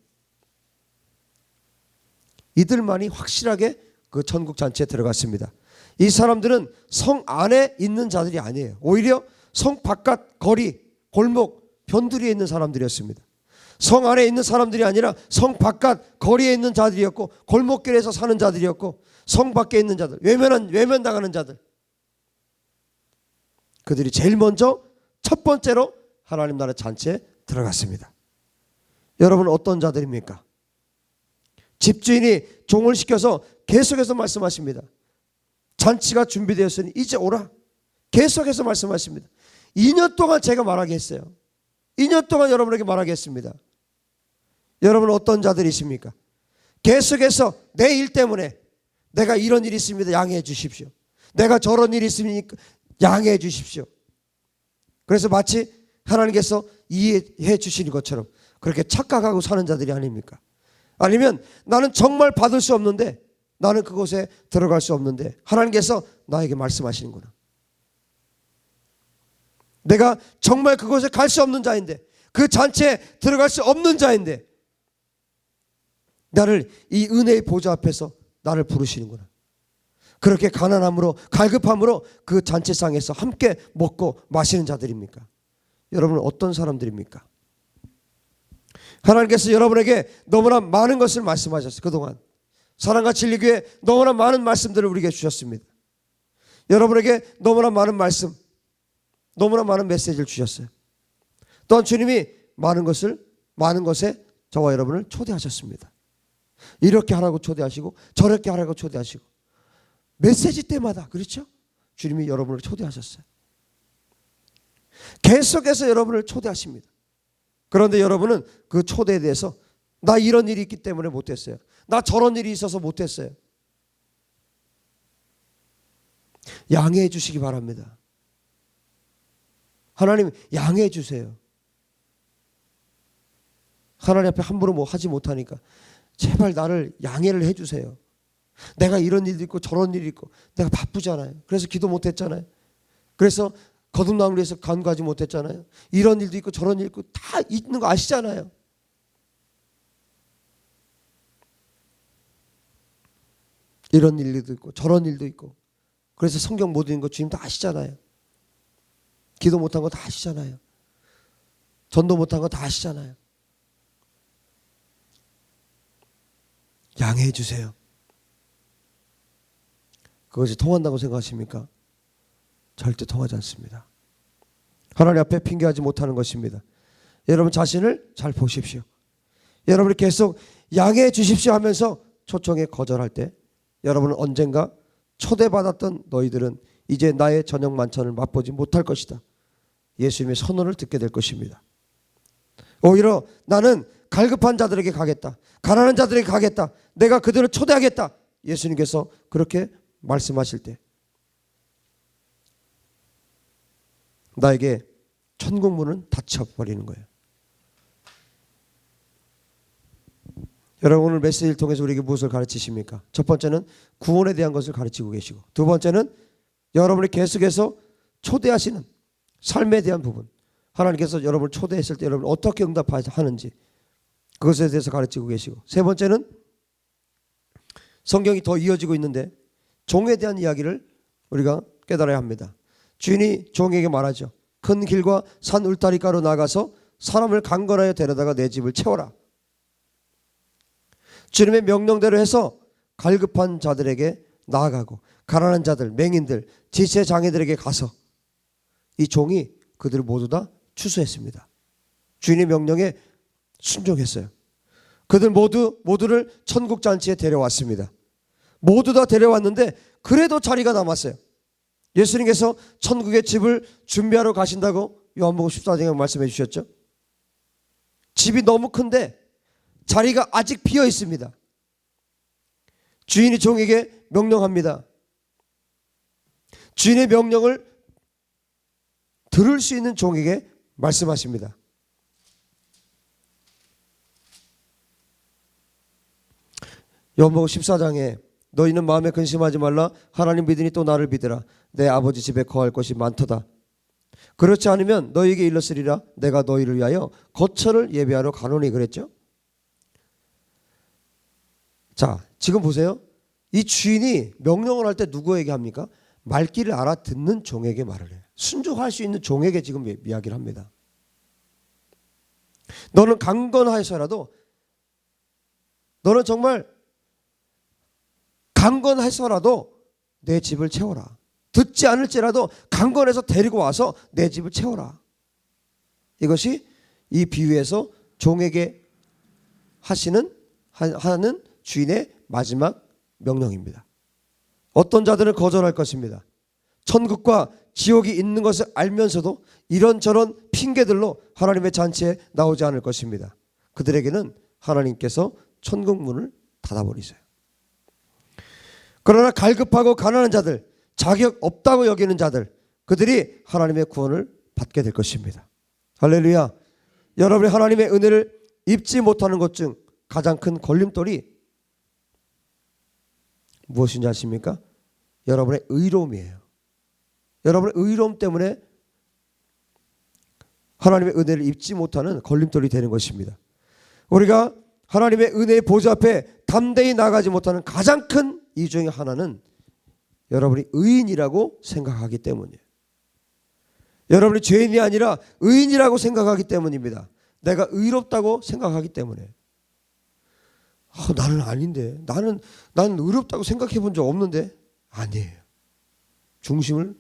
이들만이 확실하게 그 천국 잔치에 들어갔습니다. 이 사람들은 성 안에 있는 자들이 아니에요. 오히려 성 바깥 거리, 골목, 변두리에 있는 사람들이었습니다. 성 안에 있는 사람들이 아니라 성 바깥 거리에 있는 자들이었고, 골목길에서 사는 자들이었고, 성 밖에 있는 자들, 외면당하는 자들, 그들이 제일 먼저 첫 번째로 하나님 나라 잔치에 들어갔습니다. 여러분 어떤 자들입니까? 집주인이 종을 시켜서 계속해서 말씀하십니다. 잔치가 준비되었으니 이제 오라. 계속해서 말씀하십니다. 2년 동안 제가 말하게 했어요. 2년 동안 여러분에게 말하게 했습니다. 여러분은 어떤 자들이십니까? 계속해서 내 일 때문에 내가 이런 일이 있습니다. 양해해 주십시오. 내가 저런 일이 있으니까 양해해 주십시오. 그래서 마치 하나님께서 이해해 주시는 것처럼 그렇게 착각하고 사는 자들이 아닙니까? 아니면 나는 정말 받을 수 없는데 나는 그곳에 들어갈 수 없는데 하나님께서 나에게 말씀하시는구나. 내가 정말 그곳에 갈 수 없는 자인데, 그 잔치에 들어갈 수 없는 자인데 나를 이 은혜의 보좌 앞에서 나를 부르시는구나. 그렇게 가난함으로 갈급함으로 그 잔치상에서 함께 먹고 마시는 자들입니까? 여러분은 어떤 사람들입니까? 하나님께서 여러분에게 너무나 많은 것을 말씀하셨어요. 그동안 사랑과 진리 교회 너무나 많은 말씀들을 우리에게 주셨습니다. 여러분에게 너무나 많은 말씀, 너무나 많은 메시지를 주셨어요. 또한 주님이 많은 것에 저와 여러분을 초대하셨습니다. 이렇게 하라고 초대하시고 저렇게 하라고 초대하시고 메시지 때마다, 그렇죠? 주님이 여러분을 초대하셨어요. 계속해서 여러분을 초대하십니다. 그런데 여러분은 그 초대에 대해서 나 이런 일이 있기 때문에 못했어요. 나 저런 일이 있어서 못했어요. 양해해 주시기 바랍니다. 하나님 양해해 주세요. 하나님 앞에 함부로 뭐 하지 못하니까 제발 나를 양해를 해 주세요. 내가 이런 일도 있고 저런 일이 있고 내가 바쁘잖아요. 그래서 기도 못했잖아요. 그래서 거듭남으로 간구하지 못했잖아요. 이런 일도 있고 저런 일도 있고 다 있는 거 아시잖아요. 이런 일도 있고 저런 일도 있고 그래서 성경 못 읽는 거 주님 다 아시잖아요. 기도 못한 거 다 아시잖아요. 전도 못한 거 다 아시잖아요. 양해해 주세요. 그것이 통한다고 생각하십니까? 절대 통하지 않습니다. 하나님 앞에 핑계하지 못하는 것입니다. 여러분 자신을 잘 보십시오. 여러분이 계속 양해해 주십시오 하면서 초청에 거절할 때 여러분은 언젠가 초대받았던 너희들은 이제 나의 저녁 만찬을 맛보지 못할 것이다. 예수님의 선언을 듣게 될 것입니다. 오히려 나는 갈급한 자들에게 가겠다. 가난한 자들에게 가겠다. 내가 그들을 초대하겠다. 예수님께서 그렇게 말씀하실 때 나에게 천국 문은 닫혀버리는 거예요. 여러분 오늘 메시지를 통해서 우리에게 무엇을 가르치십니까? 첫 번째는 구원에 대한 것을 가르치고 계시고, 두 번째는 여러분이 계속해서 초대하시는 삶에 대한 부분, 하나님께서 여러분을 초대했을 때 여러분 어떻게 응답하는지 그것에 대해서 가르치고 계시고, 세 번째는 성경이 더 이어지고 있는데 종에 대한 이야기를 우리가 깨달아야 합니다. 주인이 종에게 말하죠. 큰 길과 산 울타리가로 나가서 사람을 강건하여 데려다가 내 집을 채워라. 주님의 명령대로 해서 갈급한 자들에게 나아가고 가난한 자들, 맹인들, 지체장애들에게 가서 이 종이 그들을 모두 다 추수했습니다. 주인의 명령에 순종했어요. 그들 모두를 천국 잔치에 데려왔습니다. 모두 다 데려왔는데 그래도 자리가 남았어요. 예수님께서 천국의 집을 준비하러 가신다고 요한복음 14장에 말씀해 주셨죠. 집이 너무 큰데 자리가 아직 비어 있습니다. 주인이 종에게 명령합니다. 주인의 명령을 들을 수 있는 종에게 말씀하십니다. 요한복음 14장에 너희는 마음에 근심하지 말라. 하나님 믿으니 또 나를 믿으라. 내 아버지 집에 거할 것이 많도다. 그렇지 않으면 너희에게 일렀으리라. 내가 너희를 위하여 거처를 예비하러 가노니 그랬죠. 자, 지금 보세요. 이 주인이 명령을 할 때 누구에게 합니까? 말귀를 알아듣는 종에게 말을 해요. 순종할 수 있는 종에게 지금 이야기를 합니다. 너는 강건하여서라도, 너는 정말 강건해서라도 내 집을 채워라. 듣지 않을지라도 강건해서 데리고 와서 내 집을 채워라. 이것이 이 비유에서 종에게 하는 주인의 마지막 명령입니다. 어떤 자들은 거절할 것입니다. 천국과 지옥이 있는 것을 알면서도 이런저런 핑계들로 하나님의 잔치에 나오지 않을 것입니다. 그들에게는 하나님께서 천국 문을 닫아버리세요. 그러나 갈급하고 가난한 자들, 자격 없다고 여기는 자들, 그들이 하나님의 구원을 받게 될 것입니다. 할렐루야. 여러분이 하나님의 은혜를 입지 못하는 것 중 가장 큰 걸림돌이 무엇인지 아십니까? 여러분의 의로움이에요. 여러분의 의로움 때문에 하나님의 은혜를 입지 못하는 걸림돌이 되는 것입니다. 우리가 하나님의 은혜의 보좌 앞에 담대히 나가지 못하는 가장 큰 이유 중에 하나는 여러분이 의인이라고 생각하기 때문이에요. 여러분이 죄인이 아니라 의인이라고 생각하기 때문입니다. 내가 의롭다고 생각하기 때문에. 나는 아닌데, 나는 의롭다고 생각해 본 적 없는데. 아니에요. 중심을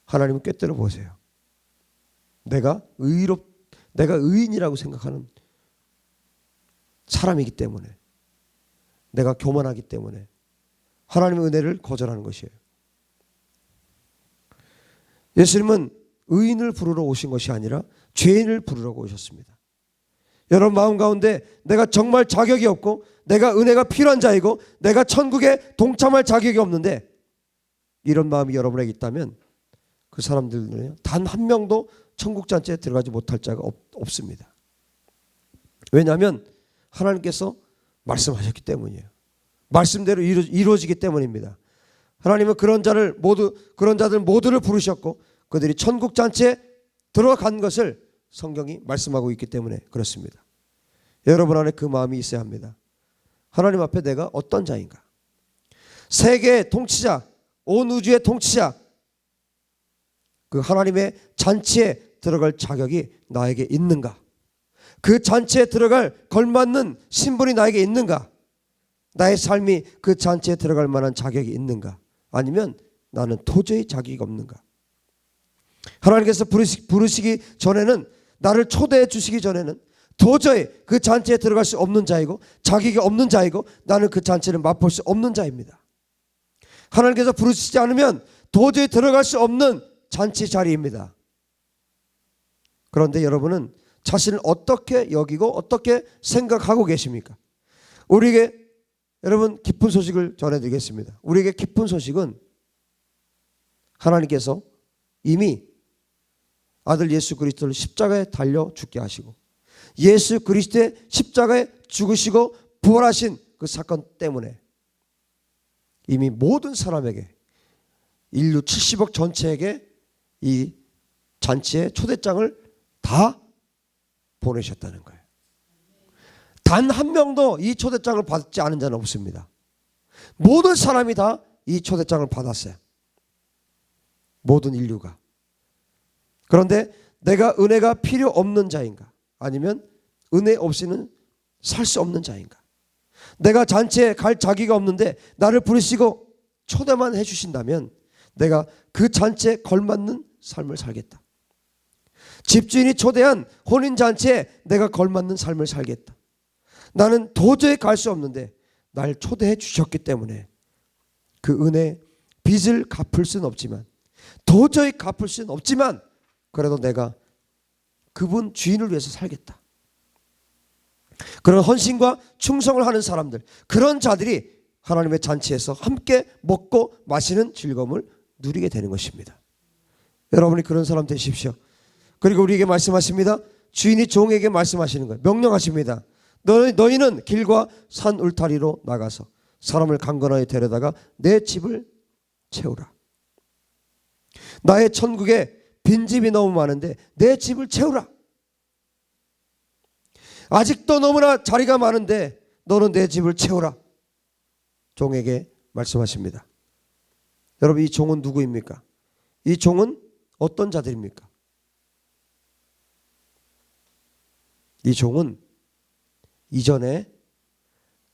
하나님은 꿰뚫어 보세요. 내가 의인이라고 생각하는 사람이기 때문에, 내가 교만하기 때문에 하나님의 은혜를 거절하는 것이에요. 예수님은 의인을 부르러 오신 것이 아니라 죄인을 부르러 오셨습니다. 여러분 마음 가운데 내가 정말 자격이 없고 내가 은혜가 필요한 자이고 내가 천국에 동참할 자격이 없는데 이런 마음이 여러분에게 있다면 그 사람들은 단 한 명도 천국 잔치에 들어가지 못할 자가 없습니다. 왜냐하면 하나님께서 말씀하셨기 때문이에요. 말씀대로 이루어지기 때문입니다. 하나님은 그런 자들 모두를 부르셨고 그들이 천국 잔치에 들어간 것을 성경이 말씀하고 있기 때문에 그렇습니다. 여러분 안에 그 마음이 있어야 합니다. 하나님 앞에 내가 어떤 자인가? 세계의 통치자, 온 우주의 통치자, 그 하나님의 잔치에 들어갈 자격이 나에게 있는가? 그 잔치에 들어갈 걸맞는 신분이 나에게 있는가? 나의 삶이 그 잔치에 들어갈 만한 자격이 있는가? 아니면 나는 도저히 자격이 없는가? 하나님께서 부르시기 전에는, 나를 초대해 주시기 전에는 도저히 그 잔치에 들어갈 수 없는 자이고 자격이 없는 자이고 나는 그 잔치를 맛볼 수 없는 자입니다. 하나님께서 부르시지 않으면 도저히 들어갈 수 없는 잔치 자리입니다. 그런데 여러분은 자신을 어떻게 여기고 어떻게 생각하고 계십니까? 우리에게 여러분 기쁜 소식을 전해드리겠습니다. 우리에게 기쁜 소식은 하나님께서 이미 아들 예수 그리스도를 십자가에 달려 죽게 하시고 예수 그리스도의 십자가에 죽으시고 부활하신 그 사건 때문에 이미 모든 사람에게, 인류 70억 전체에게 이 잔치의 초대장을 다 보내셨다는 거예요. 단 한 명도 이 초대장을 받지 않은 자는 없습니다. 모든 사람이 다 이 초대장을 받았어요. 모든 인류가. 그런데 내가 은혜가 필요 없는 자인가? 아니면 은혜 없이는 살 수 없는 자인가? 내가 잔치에 갈 자기가 없는데 나를 부르시고 초대만 해주신다면 내가 그 잔치에 걸맞는 삶을 살겠다. 집주인이 초대한 혼인잔치에 내가 걸맞는 삶을 살겠다. 나는 도저히 갈 수 없는데 날 초대해 주셨기 때문에 그 은혜 빚을 갚을 수는 없지만, 도저히 갚을 수는 없지만 그래도 내가 그분 주인을 위해서 살겠다. 그런 헌신과 충성을 하는 사람들, 그런 자들이 하나님의 잔치에서 함께 먹고 마시는 즐거움을 누리게 되는 것입니다. 여러분이 그런 사람 되십시오. 그리고 우리에게 말씀하십니다. 주인이 종에게 말씀하시는 거예요. 명령하십니다. 너희는 길과 산 울타리로 나가서 사람을 강건하게 데려다가 내 집을 채우라. 나의 천국에 빈집이 너무 많은데 내 집을 채우라. 아직도 너무나 자리가 많은데 너는 내 집을 채우라. 종에게 말씀하십니다. 여러분, 이 종은 누구입니까? 이 종은 어떤 자들입니까? 이 종은 이전에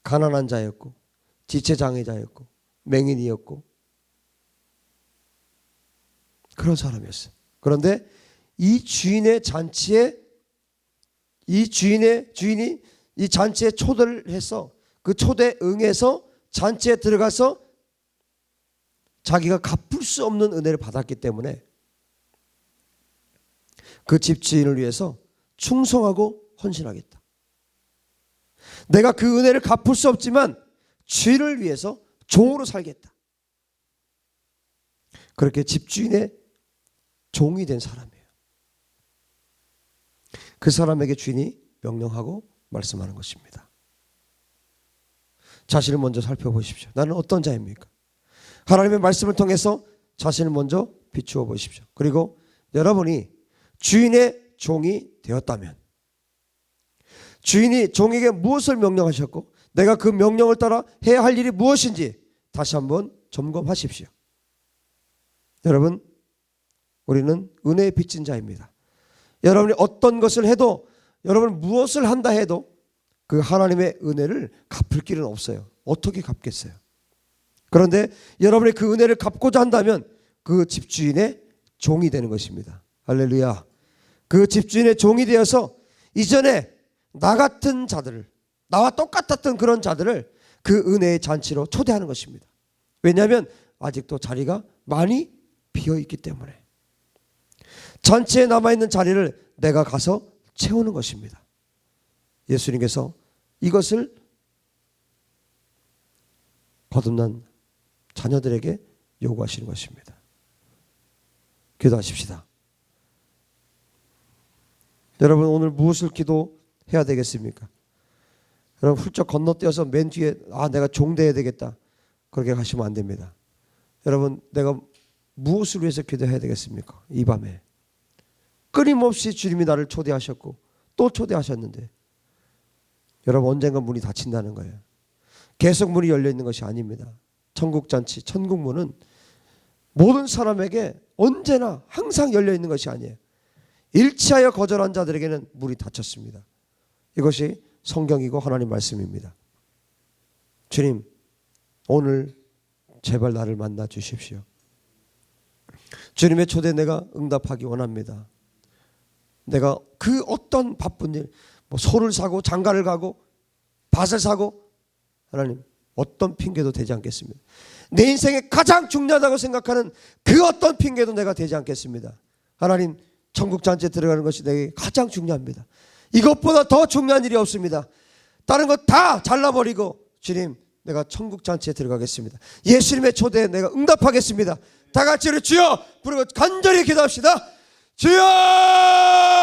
가난한 자였고 지체장애자였고 맹인이었고 그런 사람이었어요. 그런데 이 주인의 잔치에 주인이 이 잔치에 초대를 해서 그 초대에 응해서 잔치에 들어가서 자기가 갚을 수 없는 은혜를 받았기 때문에 그 집주인을 위해서 충성하고 헌신하겠다. 내가 그 은혜를 갚을 수 없지만 주인을 위해서 종으로 살겠다. 그렇게 집주인의 종이 된 사람이에요. 그 사람에게 주인이 명령하고 말씀하는 것입니다. 자신을 먼저 살펴보십시오. 나는 어떤 자입니까? 하나님의 말씀을 통해서 자신을 먼저 비추어 보십시오. 그리고 여러분이 주인의 종이 되었다면, 주인이 종에게 무엇을 명령하셨고 내가 그 명령을 따라 해야 할 일이 무엇인지 다시 한번 점검하십시오. 여러분, 우리는 은혜에 빚진 자입니다. 여러분이 어떤 것을 해도, 여러분 무엇을 한다 해도 그 하나님의 은혜를 갚을 길은 없어요. 어떻게 갚겠어요? 그런데 여러분이 그 은혜를 갚고자 한다면 그 집주인의 종이 되는 것입니다. 할렐루야. 그 집주인의 종이 되어서 이전에 나 같은 자들을, 나와 똑같았던 그런 자들을 그 은혜의 잔치로 초대하는 것입니다. 왜냐하면 아직도 자리가 많이 비어있기 때문에 잔치에 남아있는 자리를 내가 가서 채우는 것입니다. 예수님께서 이것을 거듭난 자녀들에게 요구하시는 것입니다. 기도하십시다. 여러분, 오늘 무엇을 기도해야 되겠습니까? 여러분, 훌쩍 건너뛰어서 맨 뒤에 내가 종돼야 되겠다, 그렇게 하시면 안 됩니다. 여러분, 내가 무엇을 위해서 기도해야 되겠습니까? 이 밤에 끊임없이 주님이 나를 초대하셨고 또 초대하셨는데, 여러분, 언젠가 문이 닫힌다는 거예요. 계속 문이 열려 있는 것이 아닙니다. 천국잔치, 천국문은 모든 사람에게 언제나 항상 열려 있는 것이 아니에요. 일치하여 거절한 자들에게는 문이 닫혔습니다. 이것이 성경이고 하나님 말씀입니다. 주님, 오늘 제발 나를 만나 주십시오. 주님의 초대 내가 응답하기 원합니다. 내가 그 어떤 바쁜 일, 소를 사고 장가를 가고 밭을 사고, 하나님 어떤 핑계도 되지 않겠습니다. 내 인생에 가장 중요하다고 생각하는 그 어떤 핑계도 내가 되지 않겠습니다. 하나님, 천국잔치에 들어가는 것이 내게 가장 중요합니다. 이것보다 더 중요한 일이 없습니다. 다른 것 다 잘라버리고 주님, 내가 천국잔치에 들어가겠습니다. 예수님의 초대에 내가 응답하겠습니다. 다 같이 우리 주여 부르고 간절히 기도합시다. 주여!